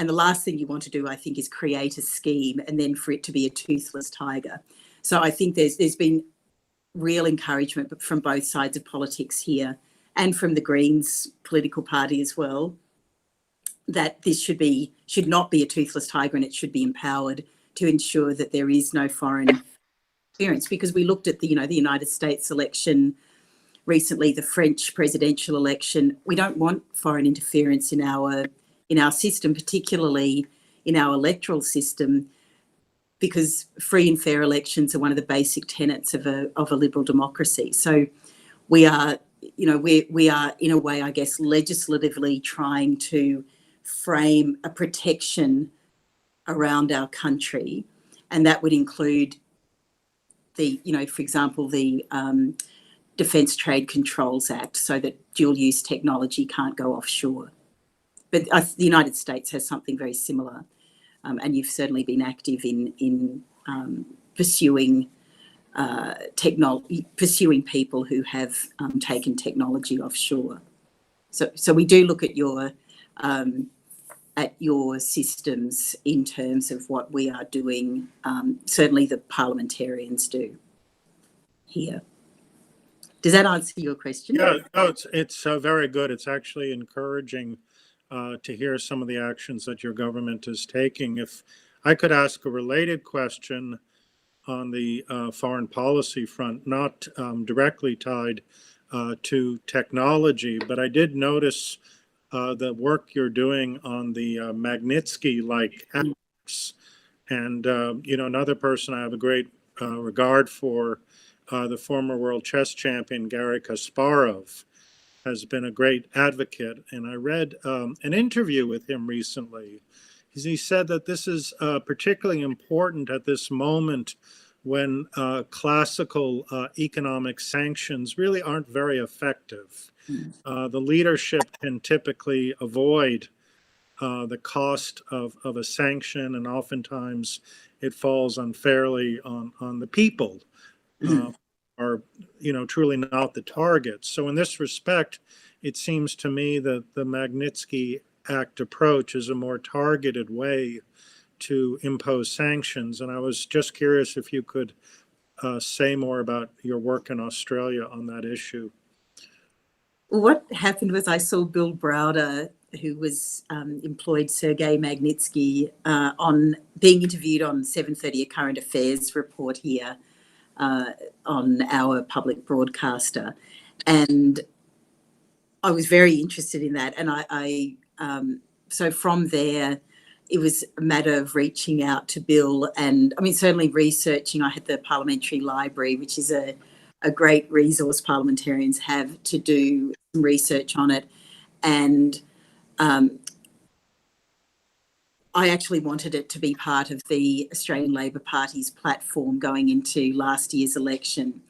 S3: And the last thing you want to do, I think, is create a scheme and then for it to be a toothless tiger. So I think there's been real encouragement from both sides of politics here and from the Greens political party as well, that this should not be a toothless tiger, and it should be empowered to ensure that there is no foreign interference. Because we looked at the United States election recently, the French presidential election. We don't want foreign interference in our system, particularly in our electoral system, because free and fair elections are one of the basic tenets of a liberal democracy. So we are in a way, I guess, legislatively trying to frame a protection around our country, and that would include for example, the Defence Trade Controls Act, so that dual-use technology can't go offshore. But the United States has something very similar, and you've certainly been active in pursuing people who have taken technology offshore. So we do look at your systems in terms of what we are doing. Certainly the parliamentarians do here. Does that answer your question?
S4: Yeah, no, it's very good. It's actually encouraging to hear some of the actions that your government is taking. If I could ask a related question on the foreign policy front, not directly tied to technology, but I did notice the work you're doing on the Magnitsky-like acts. And, another person I have a great regard for, the former world chess champion Garry Kasparov, has been a great advocate. And I read an interview with him recently. He said that this is particularly important at this moment when classical economic sanctions really aren't very effective. The leadership can typically avoid the cost of a sanction, and oftentimes it falls unfairly on the people are truly not the targets. So in this respect, it seems to me that the Magnitsky Act approach is a more targeted way to impose sanctions. And I was just curious if you could say more about your work in Australia on that issue.
S3: What happened was I saw Bill Browder, who was employed Sergei Magnitsky, on being interviewed on 7:30, a current affairs report here on our public broadcaster. And I was very interested in that. And so from there, it was a matter of reaching out to Bill and, certainly researching. I had the Parliamentary Library, which is a great resource parliamentarians have to do some research on it. And I actually wanted it to be part of the Australian Labor Party's platform going into last year's election.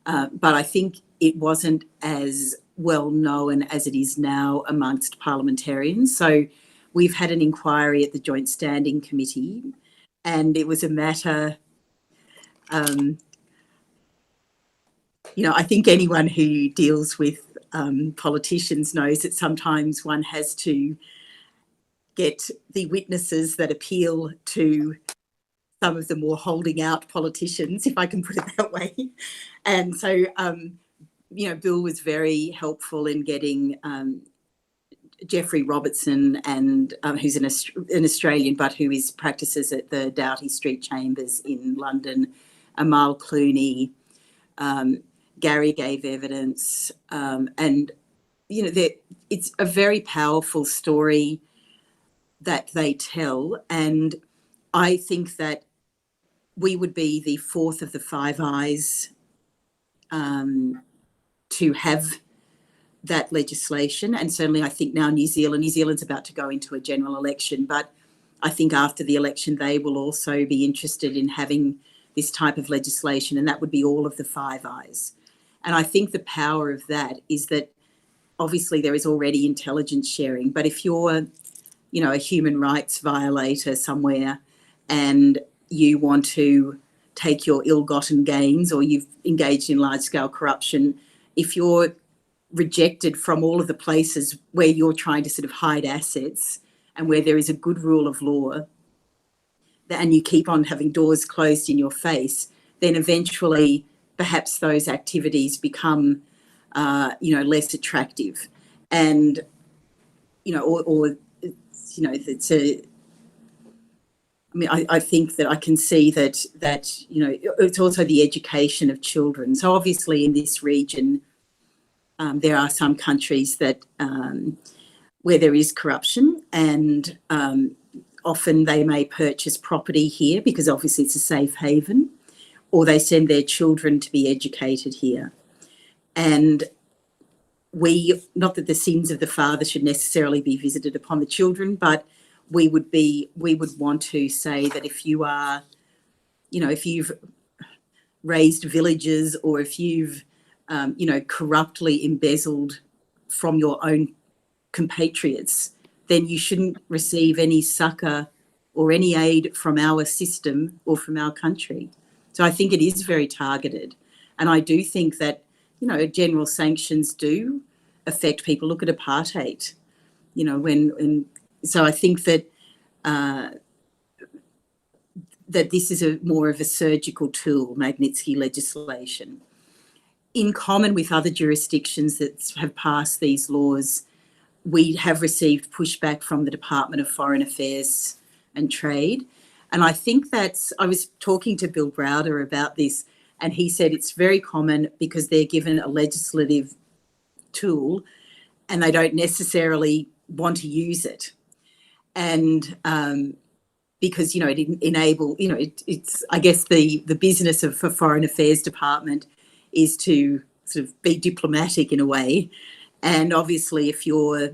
S3: But I think it wasn't as well known as it is now amongst parliamentarians. So we've had an inquiry at the Joint Standing Committee, and it was a matter, I think anyone who deals with politicians knows that sometimes one has to get the witnesses that appeal to some of the more holding out politicians, if I can put it that way. And so, Bill was very helpful in getting Jeffrey Robertson, and who's an Australian, but who practices at the Doughty Street Chambers in London, Amal Clooney, Gary gave evidence, and it's a very powerful story that they tell. And I think that we would be the fourth of the Five Eyes to have that legislation. And certainly I think now New Zealand's about to go into a general election, but I think after the election they will also be interested in having this type of legislation, and that would be all of the Five Eyes. And I think the power of that is that obviously there is already intelligence sharing, but if you're a human rights violator somewhere and you want to take your ill-gotten gains, or you've engaged in large-scale corruption, if you're rejected from all of the places where you're trying to sort of hide assets and where there is a good rule of law, and you keep on having doors closed in your face, then eventually perhaps those activities become, less attractive. And, it's a, I think that I can see that it's also the education of children. So obviously in this region, there are some countries that where there is corruption, and often they may purchase property here because obviously it's a safe haven, or they send their children to be educated here. And not that the sins of the father should necessarily be visited upon the children, but we would want to say that if you are, if you've raised villagers, or if you've, corruptly embezzled from your own compatriots, then you shouldn't receive any succour or any aid from our system or from our country. So I think it is very targeted. And I do think that, general sanctions do affect people. Look at apartheid, so I think that that this is more of a surgical tool, Magnitsky legislation. In common with other jurisdictions that have passed these laws, we have received pushback from the Department of Foreign Affairs and Trade. And I think I was talking to Bill Browder about this, and he said it's very common because they're given a legislative tool and they don't necessarily want to use it. And because, it enable, it's, I guess the business of the Foreign Affairs Department is to sort of be diplomatic in a way. And obviously if you're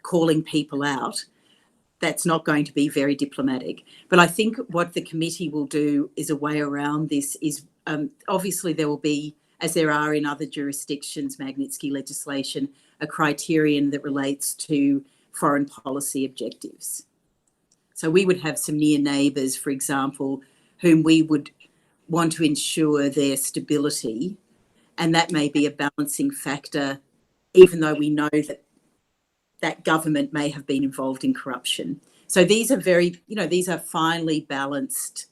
S3: calling people out, that's not going to be very diplomatic. But I think what the committee will do is a way around this is obviously there will be, as there are in other jurisdictions, Magnitsky legislation, a criterion that relates to foreign policy objectives. So we would have some near neighbours, for example, whom we would want to ensure their stability, and that may be a balancing factor, even though we know that that government may have been involved in corruption. So these are these are finely balanced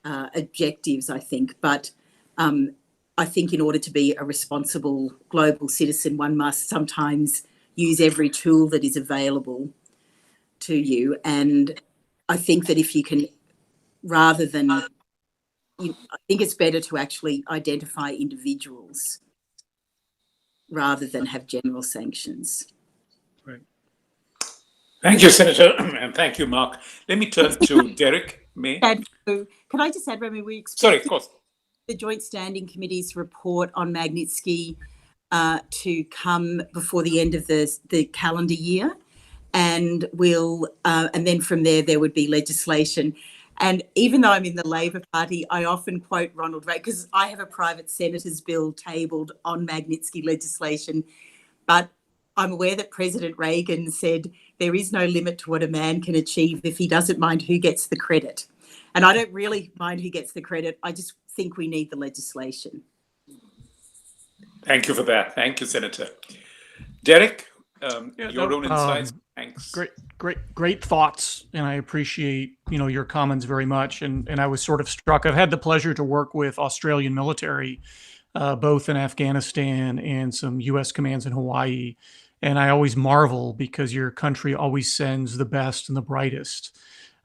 S3: objectives, I think. But I think in order to be a responsible global citizen, one must sometimes use every tool that is available to you. And I think that if you can, rather than, I think it's better to actually identify individuals rather than have general sanctions.
S4: Right.
S2: Thank you, Senator, and thank you, Mark. Let me turn to Derek May.
S3: Can I just add, Remy,
S2: Sorry, of course.
S3: The Joint Standing Committee's report on Magnitsky to come before the end of the calendar year, and and then from there would be legislation. And even though I'm in the Labor Party, I often quote Ronald Reagan, because I have a private senator's bill tabled on Magnitsky legislation, but I'm aware that President Reagan said there is no limit to what a man can achieve if he doesn't mind who gets the credit. And I don't really mind who gets the credit. I just think we need the legislation.
S2: Thank you for that. Thank you, Senator. Derek, your own insights. Thanks.
S5: Great thoughts, and I appreciate your comments very much. And I was sort of struck. I've had the pleasure to work with Australian military, both in Afghanistan and some U.S. commands in Hawaii, and I always marvel because your country always sends the best and the brightest,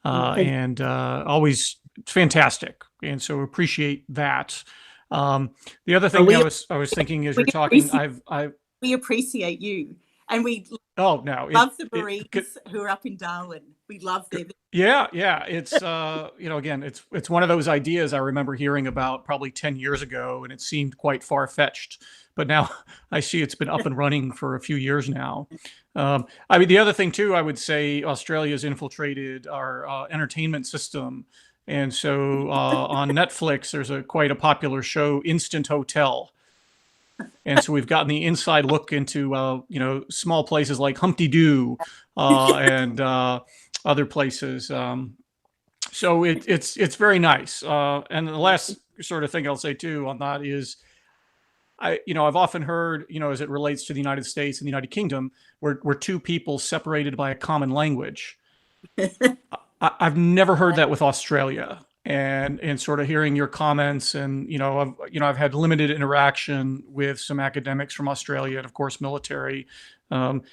S5: and always fantastic. And so appreciate that. The other thing I was thinking as you're talking,
S3: we appreciate you. And we
S5: love
S3: the Marines who are up in Darwin. We love them.
S5: Yeah. It's, again, it's one of those ideas I remember hearing about probably 10 years ago, and it seemed quite far-fetched. But now I see it's been up and running for a few years now. The other thing, too, I would say Australia's infiltrated our entertainment system. And so on Netflix, there's quite a popular show, Instant Hotel. And so we've gotten the inside look into, small places like Humpty Doo and other places. So it's very nice. And the last sort of thing I'll say, too, on that is I've often heard, as it relates to the United States and the United Kingdom, we're two people separated by a common language. I've never heard that with Australia, and sort of hearing your comments, and I've had limited interaction with some academics from Australia and of course military.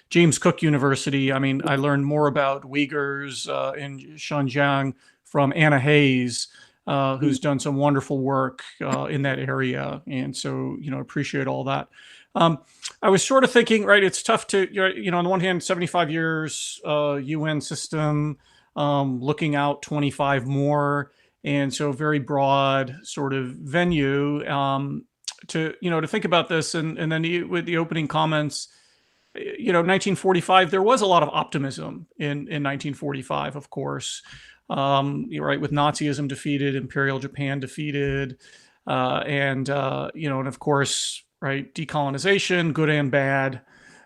S5: James Cook University. I mean, I learned more about Uyghurs in Xinjiang from Anna Hayes, who's done some wonderful work in that area, and so appreciate all that. I was sort of thinking, right? It's tough to, on the one hand, 75 years UN system, looking out 25 more, and so very broad sort of venue to think about this, and then with the opening comments. 1945, there was a lot of optimism in 1945, of course. You're right, with Nazism defeated, Imperial Japan defeated, and of course, right, decolonization, good and bad,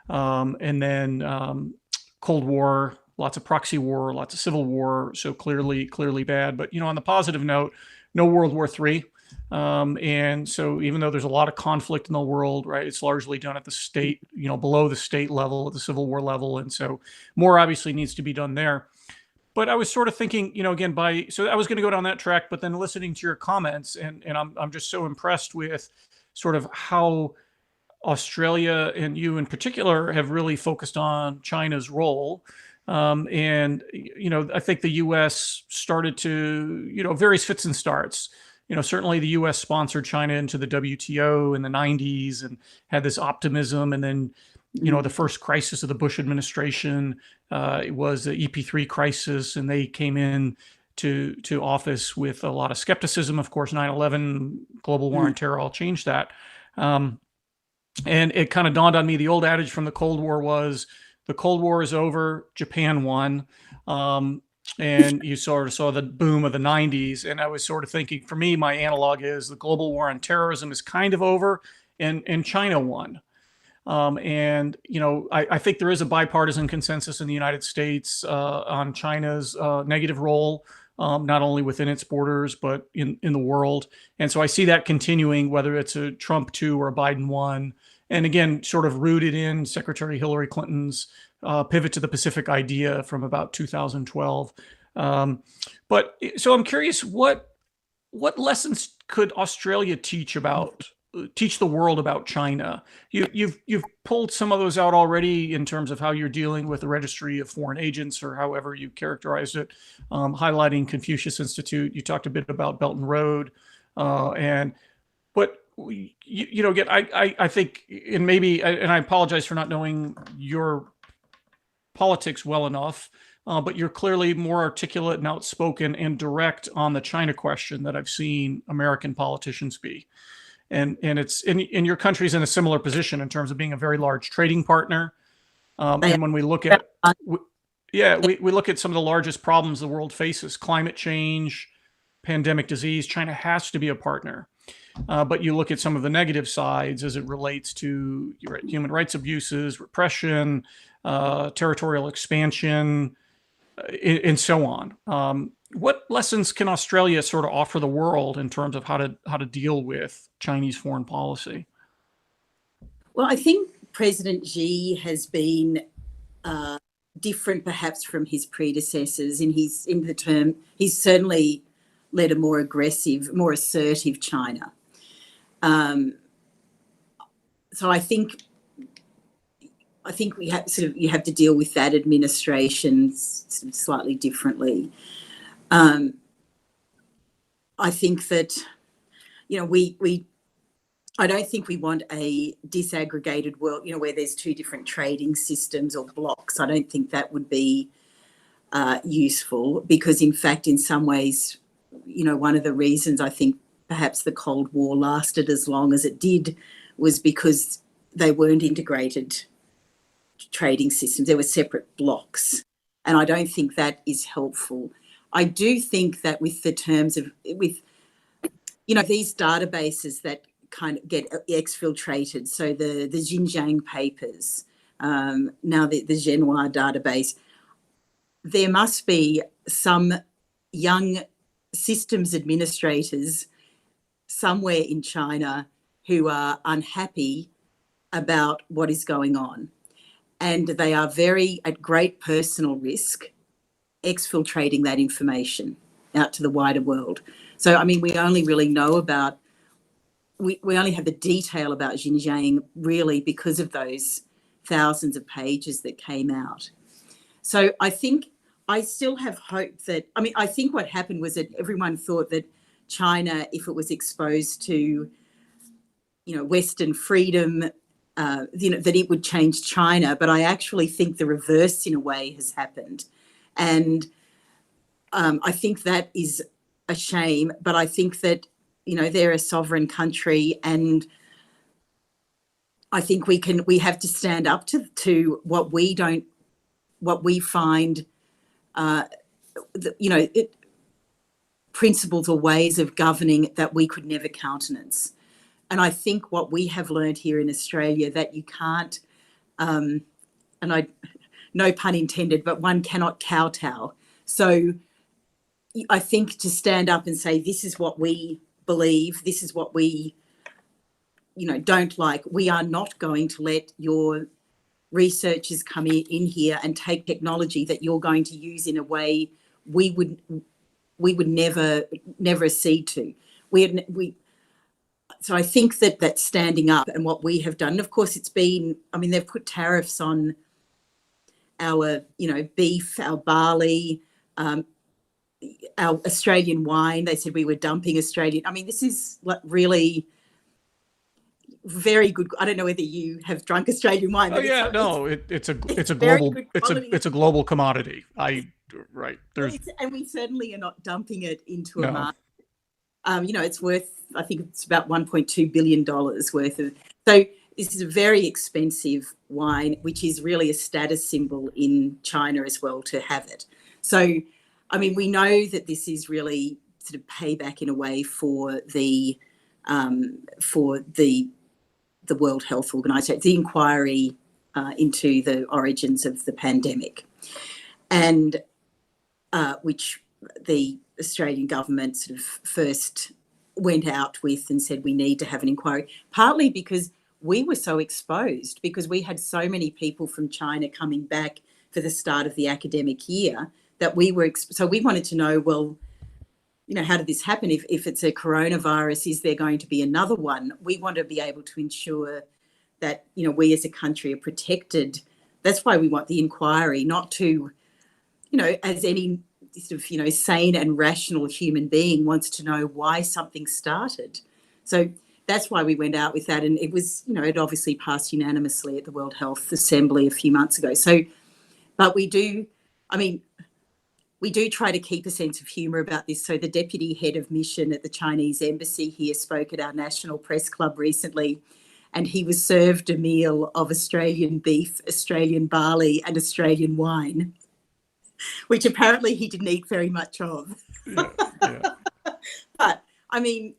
S5: and then Cold War, lots of proxy war, lots of civil war, so clearly bad. But on the positive note, no World War III. And so even though there's a lot of conflict in the world, right, it's largely done at the state, below the state level, at the Civil War level. And so more obviously needs to be done there. But I was sort of thinking, again, so I was going to go down that track, but then listening to your comments, and I'm just so impressed with sort of how Australia and you in particular have really focused on China's role. And I think the U.S. started to, various fits and starts. Certainly the U.S. sponsored China into the WTO in the 90s and had this optimism. And then, the first crisis of the Bush administration was the EP3 crisis, and they came in to office with a lot of skepticism. Of course, 9/11, global war on terror, all changed that. And it kind of dawned on me, the old adage from the Cold War was, the Cold War is over, Japan won. And you sort of saw the boom of the 90s. And I was sort of thinking, for me, my analog is the global war on terrorism is kind of over, and China won. I think there is a bipartisan consensus in the United States on China's negative role, not only within its borders, but in the world. And so I see that continuing, whether it's a Trump 2 or a Biden 1. And again, sort of rooted in Secretary Hillary Clinton's pivot to the Pacific idea from about 2012. But so I'm curious, what lessons could Australia teach the world about China? You've pulled some of those out already in terms of how you're dealing with the Registry of Foreign Agents, or however you characterized it, highlighting Confucius Institute. You talked a bit about Belt and Road, but again, I think, and I apologize for not knowing your politics well enough, but you're clearly more articulate and outspoken and direct on the China question that I've seen American politicians be. And it's in your country's in a similar position in terms of being a very large trading partner. And when we look at, we look at some of the largest problems the world faces: climate change, pandemic disease. China has to be a partner. But you look at some of the negative sides as it relates to human rights abuses, repression, territorial expansion, and so on. What lessons can Australia sort of offer the world in terms of how to deal with Chinese foreign policy?
S3: Well, I think President Xi has been different, perhaps, from his predecessors. He's certainly led a more aggressive, more assertive China. So I think we have you have to deal with that administration slightly differently. I think that I don't think we want a disaggregated world, where there's two different trading systems or blocks. I don't think that would be useful, because in fact, in some ways, one of the reasons I think perhaps the Cold War lasted as long as it did was because they weren't integrated trading systems. There were separate blocks. And I don't think that is helpful. I do think that with the terms of, these databases that kind of get exfiltrated, so the Xinjiang papers, now the Zhenhua database, there must be some young systems administrators somewhere in China who are unhappy about what is going on. And they are very at great personal risk exfiltrating that information out to the wider world. So, I mean, we only really know about, we only have the detail about Xinjiang really because of those thousands of pages that came out. So I think I still have hope that, I mean, I think what happened was that everyone thought that China, if it was exposed to, Western freedom, that it would change China. But I actually think the reverse in a way has happened. And I think that is a shame, but I think that, they're a sovereign country, and I think we have to stand up to what we find, principles or ways of governing that we could never countenance. And I think what we have learned here in Australia, that you can't, no pun intended, but one cannot kowtow. So I think to stand up and say, this is what we believe, this is what we, don't like, we are not going to let your researchers come in here and take technology that you're going to use in a way we would never accede to. So I think that standing up and what we have done, and of course it's been, I mean, they've put tariffs on our, beef, our barley, our Australian wine. They said we were dumping Australian. I mean, this is really very good. I don't know whether you have drunk Australian wine.
S5: Oh yeah, it's a global commodity. Right.
S3: And we certainly are not dumping it into a market. It's worth, I think it's about $1.2 billion worth of. So this is a very expensive wine, which is really a status symbol in China as well to have it. So, I mean, we know that this is really sort of payback in a way for the World Health Organization, the inquiry into the origins of the pandemic, and which the Australian government sort of first went out with and said we need to have an inquiry, partly because we were so exposed, because we had so many people from China coming back for the start of the academic year that we were, so we wanted to know, well, how did this happen? If it's a coronavirus, is there going to be another one? We want to be able to ensure that, we as a country are protected. That's why we want the inquiry, not to, as any sort of, sane and rational human being wants to know why something started. So that's why we went out with that. And it was, it obviously passed unanimously at the World Health Assembly a few months ago. So, but we do try to keep a sense of humour about this. So the deputy head of mission at the Chinese embassy here spoke at our National Press Club recently, and he was served a meal of Australian beef, Australian barley and Australian wine, which apparently he didn't eat very much of. Yeah. But, I mean,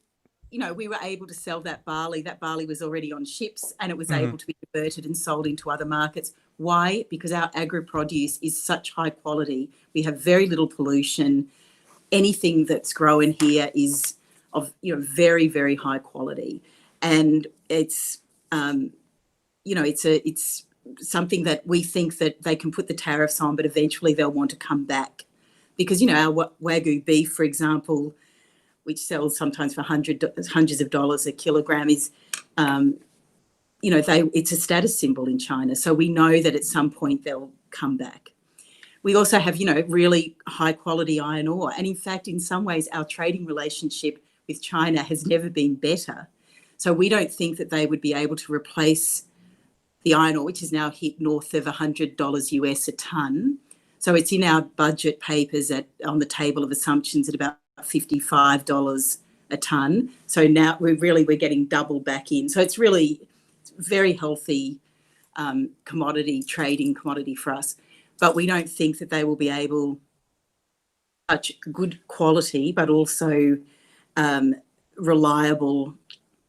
S3: we were able to sell that barley. That barley was already on ships, and it was able to be converted and sold into other markets. Why? Because our agri-produce is such high quality. We have very little pollution. Anything that's grown here is of very, very high quality, and it's it's something that we think that they can put the tariffs on, but eventually they'll want to come back, because our Wagyu beef, for example, which sells sometimes for hundreds of dollars a kilogram, is it's a status symbol in China. So we know that at some point they'll come back. We also have, really high quality iron ore. And in fact, in some ways, our trading relationship with China has never been better. So we don't think that they would be able to replace the iron ore, which is now hit north of $100 US a tonne. So it's in our budget papers on the table of assumptions at about $55 a tonne. So now we're getting double back in. So it's really very healthy trading commodity for us. But we don't think that they will be able, such good quality, but also reliable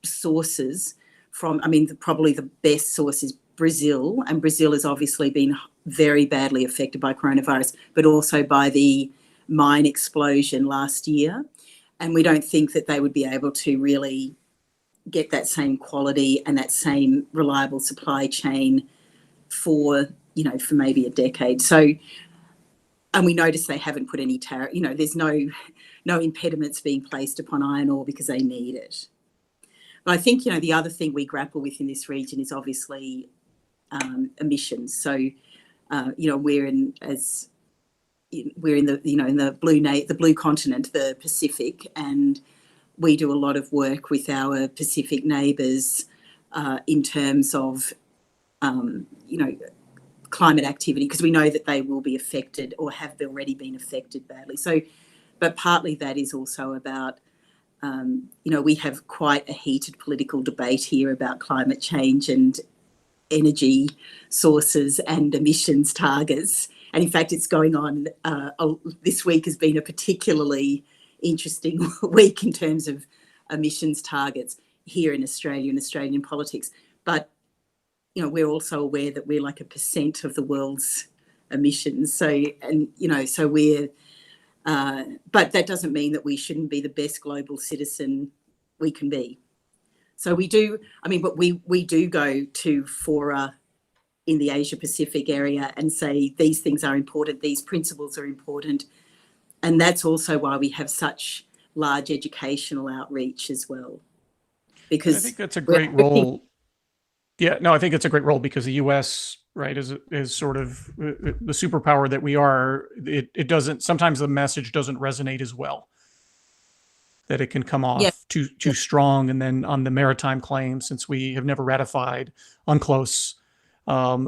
S3: sources from, probably the best source is Brazil. And Brazil has obviously been very badly affected by coronavirus, but also by the mine explosion last year. And we don't think that they would be able to really get that same quality and that same reliable supply chain for maybe a decade. So, and we notice they haven't put any tariff, there's no impediments being placed upon iron ore because they need it. But I think, the other thing we grapple with in this region is obviously emissions. So, we're in the blue continent, the Pacific, and we do a lot of work with our Pacific neighbours in terms of, climate activity, because we know that they will be affected or have already been affected badly. So, but partly that is also about, we have quite a heated political debate here about climate change and energy sources and emissions targets. And in fact, it's going on. This week has been a particularly interesting week in terms of emissions targets here in Australia and Australian politics. But, we're also aware that we're like 1% of the world's emissions. So, so we're, but that doesn't mean that we shouldn't be the best global citizen we can be. So we do, but we do go to fora in the Asia Pacific area and say these things are important, these principles are important. And that's also why we have such large educational outreach as well. Because
S5: I think that's a great role. Yeah, no, I think it's a great role because the U.S., right, is sort of the superpower that we are. It doesn't, sometimes the message doesn't resonate as well, that it can come off too strong. And then on the maritime claim, since we have never ratified UNCLOS,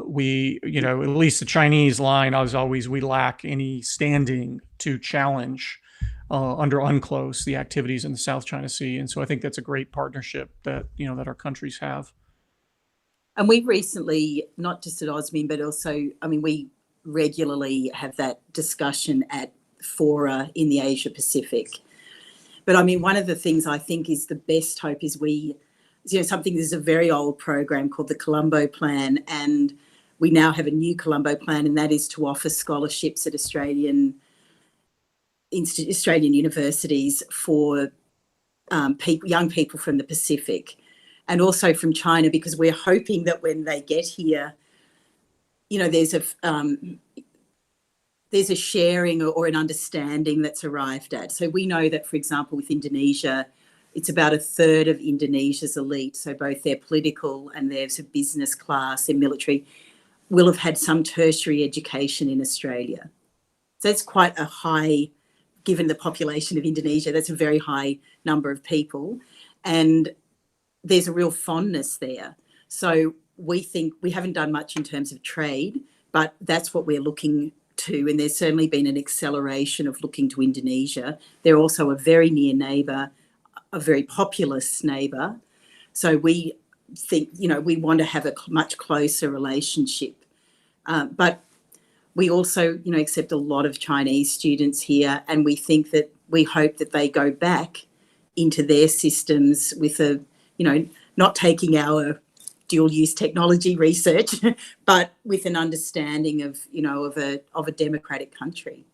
S5: we, at least the Chinese line is always, we lack any standing to challenge under UNCLOS the activities in the South China Sea. And so I think that's a great partnership that, that our countries have.
S3: And we recently, not just at AUSMIN, but also, we regularly have that discussion at fora in the Asia Pacific. But one of the things I think is the best hope is there's a very old program called the Colombo Plan, and we now have a new Colombo Plan, and that is to offer scholarships at Australian universities for young people from the Pacific and also from China, because we're hoping that when they get here, there's a sharing or an understanding that's arrived at. So we know that, for example, with Indonesia, it's about 1/3 of Indonesia's elite, so both their political and their business class and military, will have had some tertiary education in Australia. So that's quite a high, given the population of Indonesia, that's a very high number of people. And there's a real fondness there. So we think we haven't done much in terms of trade, but that's what we're looking to. And there's certainly been an acceleration of looking to Indonesia. They're also a very near neighbour, a very populous neighbour. So we think, we want to have a much closer relationship. But we also, accept a lot of Chinese students here, and we hope that they go back into their systems with not taking our dual-use technology research, but with an understanding of, of a democratic country.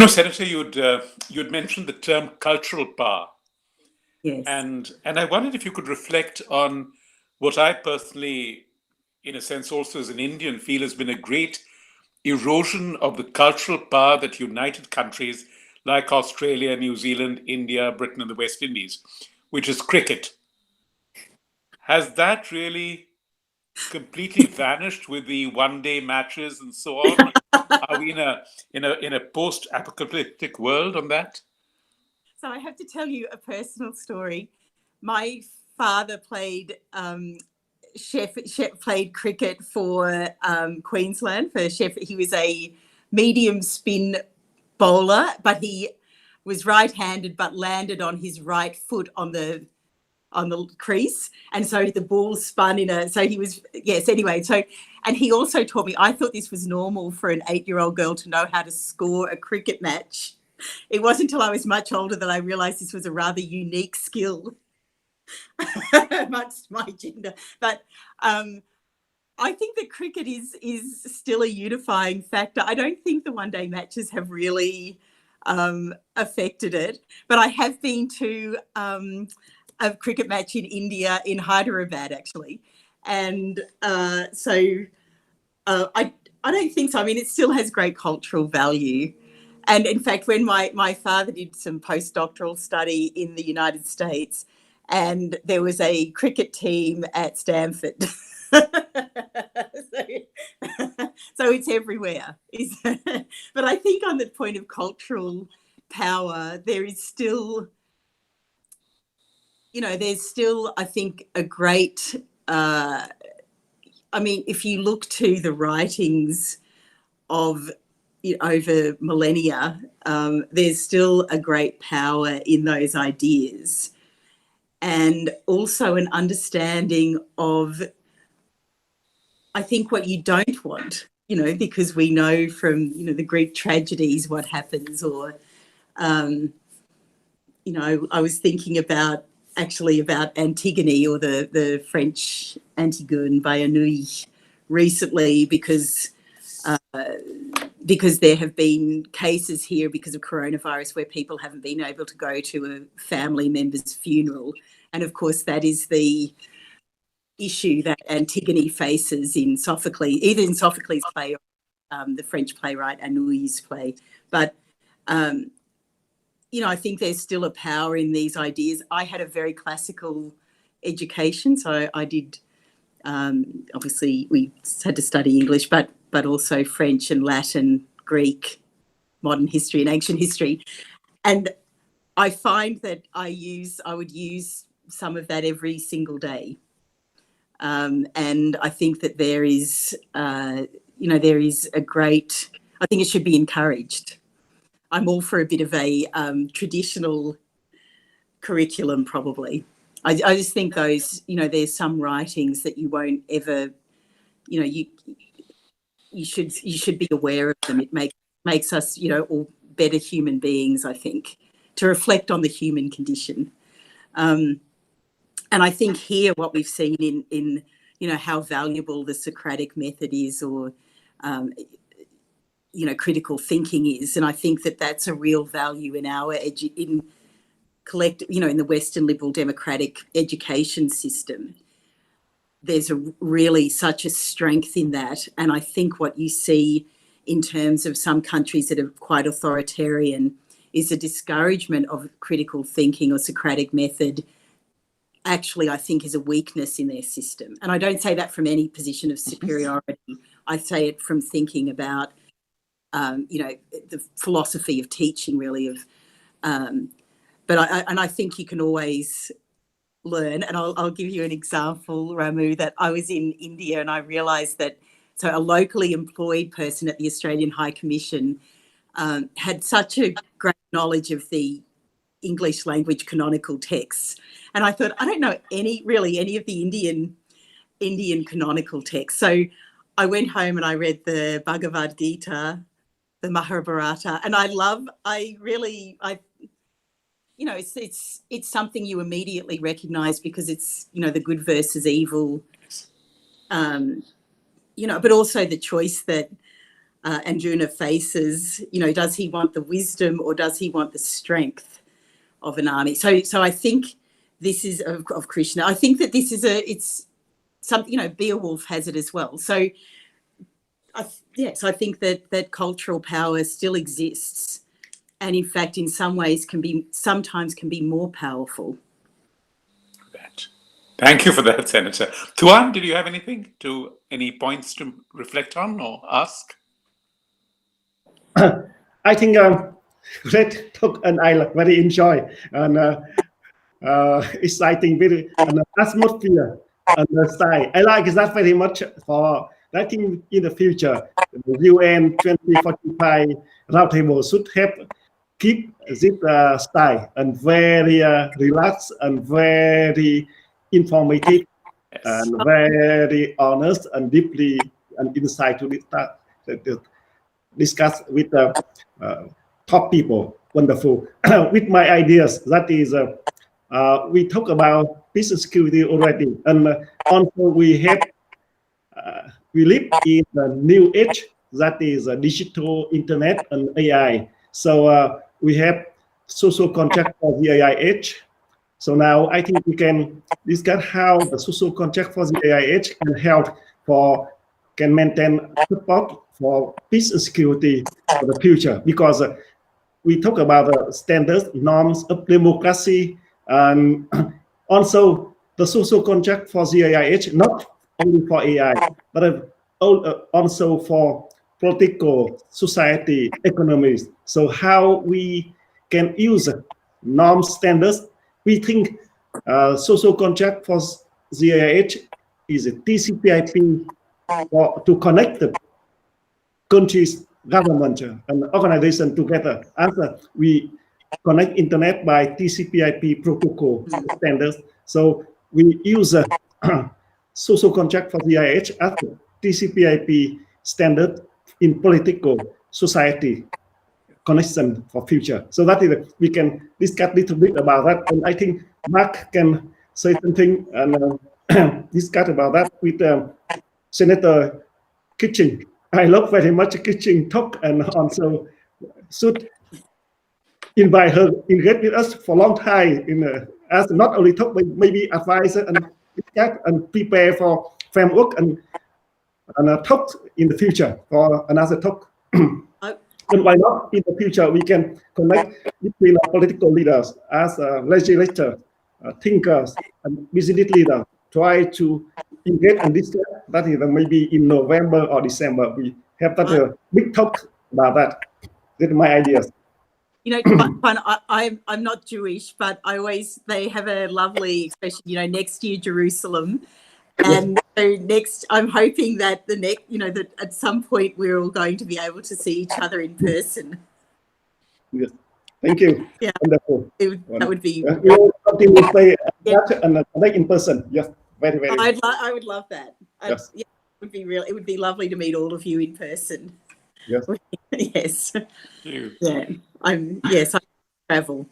S2: Senator, you'd mentioned the term cultural power.
S3: Yes.
S2: And I wondered if you could reflect on what I personally, in a sense also as an Indian, feel has been a great erosion of the cultural power that united countries like Australia, New Zealand, India, Britain, and the West Indies, which is cricket. Has that really completely vanished with the one-day matches and so on? Are we in a post-apocalyptic world on that?
S3: So I have to tell you a personal story. My father played played cricket for Queensland for Sheffield. He was a medium spin bowler, but he was right-handed but landed on his right foot on the crease, and so the ball spun anyway. So, and he also taught me, I thought this was normal for an 8-year-old girl to know how to score a cricket match. It wasn't until I was much older that I realised this was a rather unique skill amongst my gender. But I think that cricket is still a unifying factor. I don't think the one-day matches have really affected it. But I have been to a cricket match in India, in Hyderabad, actually. And so I don't think so. I mean, it still has great cultural value. And in fact, when my father did some postdoctoral study in the United States, and there was a cricket team at Stanford. So it's everywhere. But I think on the point of cultural power, there is still, there's still, I think, a great, I mean, if you look to the writings of over millennia, there's still a great power in those ideas, and also an understanding of, I think, what you don't want, because we know from, the Greek tragedies what happens, or, I was thinking about Antigone, or the French Antigone by Anouilh recently, because there have been cases here because of coronavirus where people haven't been able to go to a family member's funeral. And of course, that is the issue that Antigone faces in Sophocles, either in Sophocles' play or the French playwright Anouilh's play. But, I think there's still a power in these ideas. I had a very classical education, so I did, obviously we had to study English, but also French and Latin, Greek, modern history and ancient history. And I find that I would use some of that every single day. And I think that there is a great, I think it should be encouraged. I'm all for a bit of a traditional curriculum, probably. I just think those, there's some writings that you won't ever, you should be aware of them. It makes us, all better human beings, I think, to reflect on the human condition. And I think here what we've seen in how valuable the Socratic method is, or, critical thinking is. And I think that that's a real value in our in the Western liberal democratic education system. There's such a strength in that. And I think what you see in terms of some countries that are quite authoritarian is a discouragement of critical thinking or Socratic method. Actually, I think is a weakness in their system. And I don't say that from any position of superiority. I say it from thinking about, the philosophy of teaching, really, but I think you can always learn. And I'll give you an example, Ramu, that I was in India and I realised that, so a locally employed person at the Australian High Commission had such a great knowledge of the English language canonical texts. And I thought, I don't know any of the Indian canonical texts. So I went home and I read the Bhagavad Gita, the Mahabharata, and it's something you immediately recognise because it's, the good versus evil, but also the choice that Arjuna faces, does he want the wisdom or does he want the strength of an army? So I think this is of Krishna. I think that this is it's something, Beowulf has it as well. So I think that cultural power still exists, and in fact, in some ways, sometimes can be more powerful.
S2: Thank you for that, Senator. Tuan, did you have any points to reflect on or ask?
S1: I think great talk, and I very enjoy and exciting, very atmosphere and the style. I like that very much. For I think in the future, the UN 2045 roundtable should keep this style and very relaxed and very informative, yes, and very honest and deeply and insight to discuss with top people. Wonderful. With my ideas, that is, we talk about peace and security already, and also we live in the new age, that is digital internet and AI. So we have social contract for the AI age. So now I think we can discuss how the social contract for the AI age can maintain support for peace and security for the future, because we talk about the standards, norms of democracy, and also the social contract for the AI age, not only for AI, but also for political, society, economies. So how we can use norms, standards. We think social contract for the AI age is a TCP/IP to connect the countries, government, and organization together. As we connect internet by TCP/IP protocol standards, so we use a social contract for the IH as a TCP/IP standard in political society connection for future. So that is we can discuss a little bit about that, and I think Mark can say something and discuss about that with Senator Kitching. I love very much Kitching talk, and also should invite her engage with us for a long time as not only talk, but maybe advise and discuss and prepare for framework and talk in the future for another talk. And why not in the future we can connect between political leaders as legislators, thinkers, and business leaders, try to engage and discuss. That is maybe in November or December we have that big talk about that. That's my ideas.
S3: You know, I'm not Jewish, but they have a lovely expression, you know, next year Jerusalem. And so I'm hoping that that at some point we're all going to be able to see each other in person.
S1: Yes, thank you.
S3: Yeah,
S1: wonderful.
S3: That would be.
S1: We will continue to stay and connect in person. Yes, very.
S3: I would love that.
S1: Yes.
S3: Yeah, it would be real. It would be lovely to meet all of you in person.
S1: Yes.
S3: Yes.
S2: Thank you.
S3: Yeah. I travel.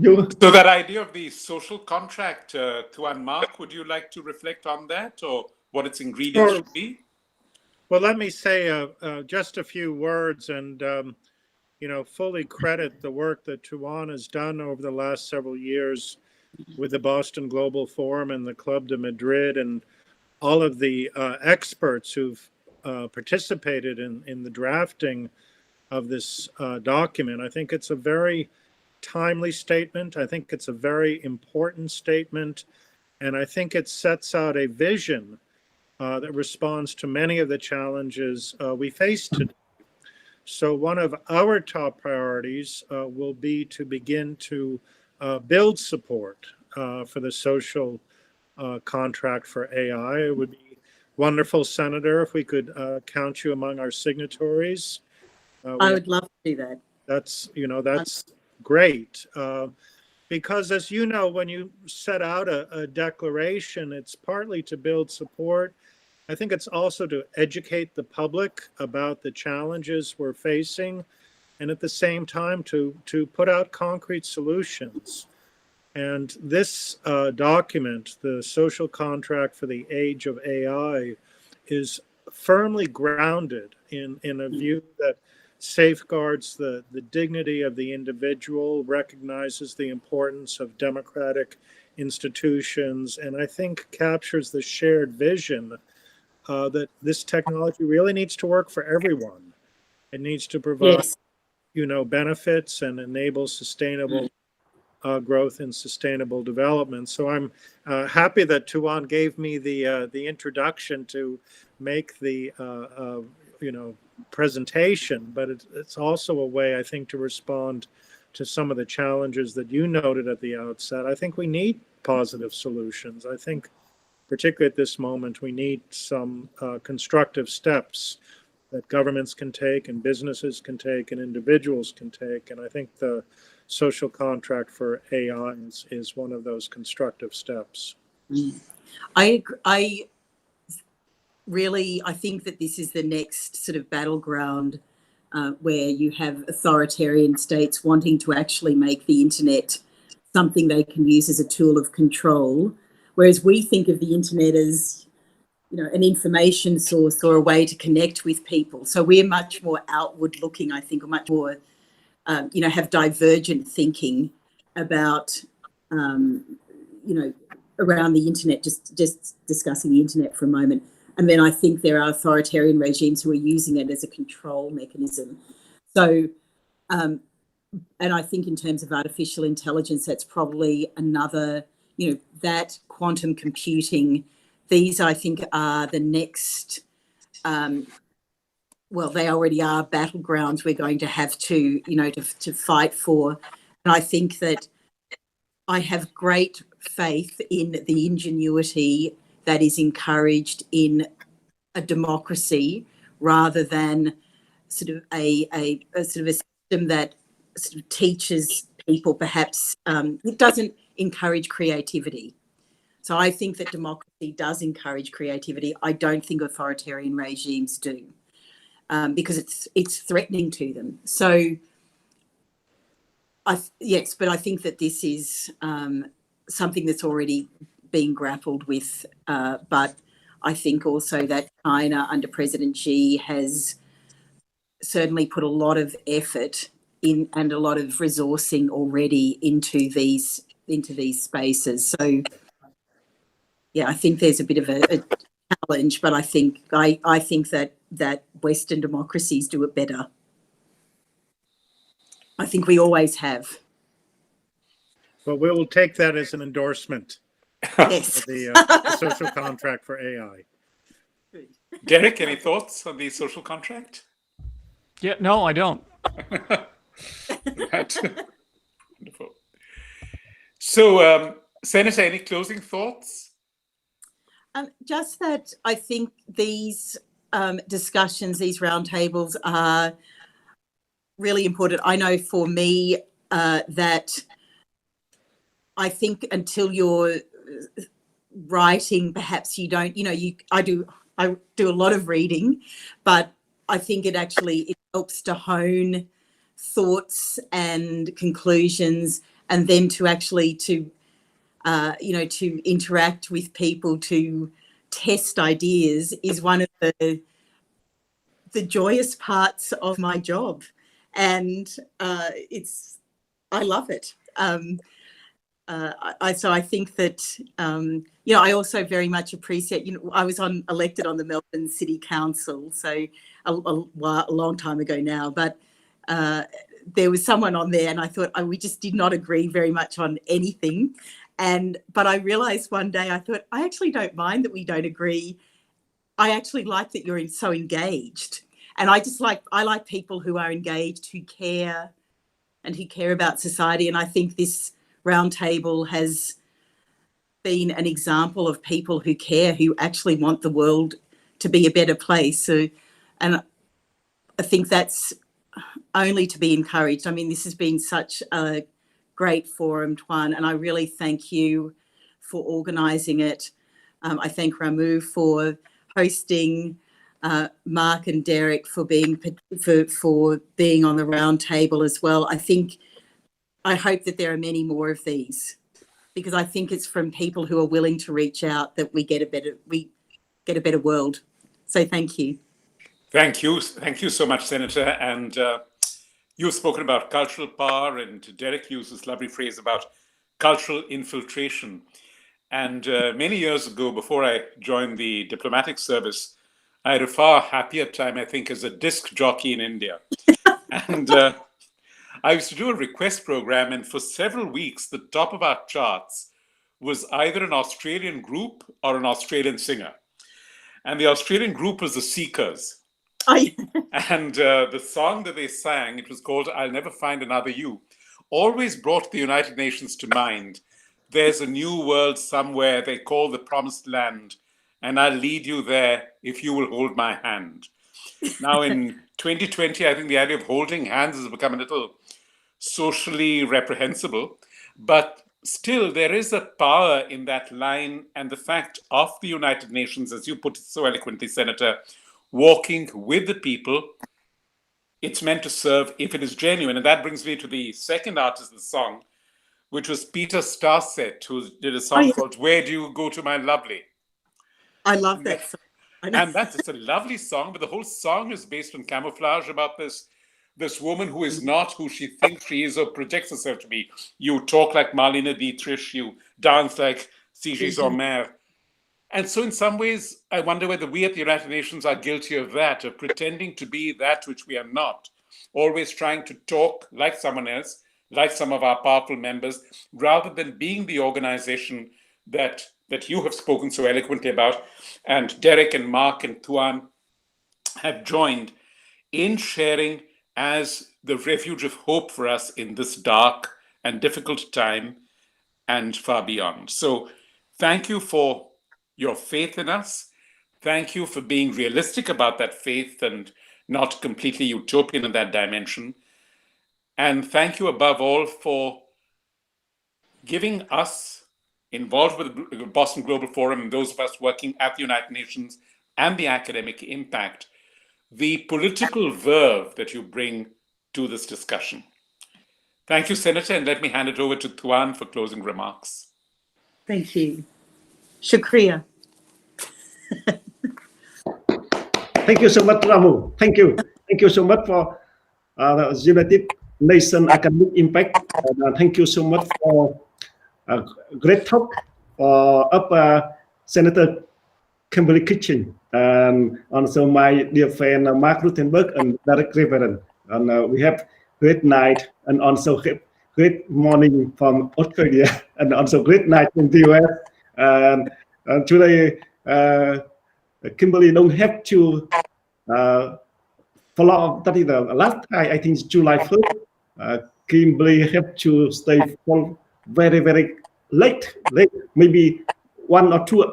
S2: So that idea of the social contract, Tuan Mark, would you like to reflect on that, or what its ingredients should be?
S4: Well, let me say just a few words and, fully credit the work that Tuan has done over the last several years with the Boston Global Forum and the Club de Madrid and all of the experts who've participated in the drafting of this document. I think it's a very timely statement. I think it's a very important statement. And I think it sets out a vision that responds to many of the challenges we face today. So one of our top priorities will be to begin to build support for the social contract for AI. It would be wonderful, Senator, if we could count you among our signatories.
S3: I would love to do that.
S4: That's great. Because as you know, when you set out a declaration, it's partly to build support. I think it's also to educate the public about the challenges we're facing, and at the same time to put out concrete solutions. And this document, the Social Contract for the Age of AI, is firmly grounded in a view that safeguards the dignity of the individual, recognizes the importance of democratic institutions, and I think captures the shared vision that this technology really needs to work for everyone. It needs to provide, benefits and enable sustainable growth and sustainable development. So I'm happy that Tuan gave me the introduction to make the presentation, but it's also a way, I think, to respond to some of the challenges that you noted at the outset. I think we need positive solutions. I think, particularly at this moment, we need some constructive steps that governments can take and businesses can take and individuals can take. And I think the social contract for AI is one of those constructive steps.
S3: I think that this is the next sort of battleground where you have authoritarian states wanting to actually make the internet something they can use as a tool of control, whereas we think of the internet as, an information source or a way to connect with people. So we're much more outward looking, I think, or much more, have divergent thinking about, around the internet, just discussing the internet for a moment. And then I think there are authoritarian regimes who are using it as a control mechanism. So, and I think in terms of artificial intelligence, that's probably another, that quantum computing, these I think are the next, they already are battlegrounds we're going to have to, to fight for. And I think that I have great faith in the ingenuity that is encouraged in a democracy rather than sort of a system that sort of teaches people perhaps, it doesn't encourage creativity. So I think that democracy does encourage creativity. I don't think authoritarian regimes do, because it's threatening to them. So yes, but I think that this is something that's already being grappled with. But I think also that China under President Xi has certainly put a lot of effort in and a lot of resourcing already into these spaces. So yeah, I think there's a bit of a challenge, but I think that Western democracies do it better. I think we always have.
S4: Well, we will take that as an endorsement
S3: Yes.
S4: of the social contract for AI.
S2: Derek, any thoughts on the social contract?
S5: Yeah, no, I don't.
S2: Right. Wonderful. So, Senator, any closing thoughts?
S3: Just that I think these discussions, these roundtables are really important. I know for me that I think until you're writing, perhaps you don't, I do a lot of reading, but I think it helps to hone thoughts and conclusions, and then to actually to interact with people, to test ideas is one of the joyous parts of my job. And I love it. So I think that, I also very much appreciate, I was elected on the Melbourne City Council, so a long time ago now, but there was someone on there and I thought we just did not agree very much on anything. But I realized one day, I thought, I actually don't mind that we don't agree. I actually like that you're so engaged. And I like people who are engaged, who care about society. And I think this roundtable has been an example of people who care, who actually want the world to be a better place. So, and I think that's only to be encouraged. I mean, this has been such a great forum, Tuan, and I really thank you for organising it. I thank Ramu for hosting, Mark and Derek for being on the round table as well. I hope that there are many more of these, because I think it's from people who are willing to reach out that we get a better world. So thank you.
S2: Thank you so much, Senator. And you've spoken about cultural power, and Derek used this lovely phrase about cultural infiltration. And many years ago, before I joined the diplomatic service, I had a far happier time, I think, as a disc jockey in India. And I used to do a request program, and for several weeks, the top of our charts was either an Australian group or an Australian singer. And the Australian group was the Seekers. And the song that they sang, it was called I'll Never Find Another You, always brought the United Nations to mind. There's a new world somewhere they call the Promised Land, and I'll lead you there if you will hold my hand. Now in 2020, I think the idea of holding hands has become a little socially reprehensible, but still there is a power in that line, and the fact of the United Nations, as you put it so eloquently, Senator, walking with the people, it's meant to serve if it is genuine. And that brings me to the second artist of the song, which was Peter Starset, who did a song called Where Do You Go to My Lovely?
S3: I love that song. I know.
S2: And it's a lovely song, but the whole song is based on camouflage about this woman who is not who she thinks she is or projects herself to be. You talk like Marlene Dietrich, you dance like Sigrid Sommer. And so in some ways, I wonder whether we at the United Nations are guilty of that, of pretending to be that which we are not, always trying to talk like someone else, like some of our powerful members, rather than being the organization that you have spoken so eloquently about, and Derek and Mark and Tuan have joined in sharing as the refuge of hope for us in this dark and difficult time and far beyond. So thank you for your faith in us. Thank you for being realistic about that faith and not completely utopian in that dimension. And thank you above all for giving us, involved with the Boston Global Forum and those of us working at the United Nations and the academic impact, the political verve that you bring to this discussion. Thank you, Senator, and let me hand it over to Tuan for closing remarks.
S3: Thank you. Shukriya.
S1: Thank you so much, Ramu. Thank you. Thank you so much for the United Nations academic impact. And thank you so much for a great talk of Senator Kimberly Kitchen, and also my dear friend Mark Rutenberg and Derek Reverend. And we have great night and also great morning from Australia and also great night in the US. And today, Kimberly don't have to follow up. That is the last time, I think it's July 1st. Kimberly have to stay for very, very late, maybe 1 or 2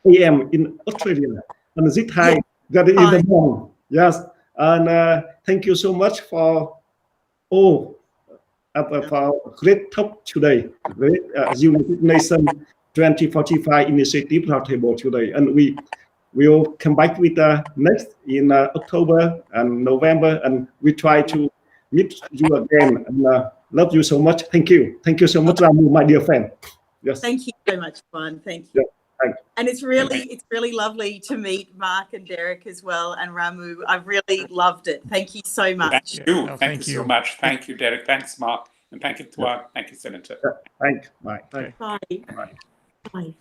S1: a.m. in Australia. And this time, that is in the morning. Yes. And thank you so much for all for great talk today. Great United Nations 2045 initiative roundtable today. And we will come back with next in October and November, and we try to meet you again. And love you so much. Thank you. Thank you so much, Ramu, my dear friend. Yes.
S3: Thank you so much, Juan. Thank you.
S1: Yeah, thank you.
S3: And it's really lovely to meet Mark and Derek as well, and Ramu. I've really loved it. Thank you so much.
S2: Thank you.
S5: No,
S2: thank you so much. Thank you, Derek. Thanks, Mark. And thank you, Tuan. Thank you, Senator.
S1: Thank you. Bye.
S5: Okay.
S3: Bye.
S1: Bye.
S3: Bye.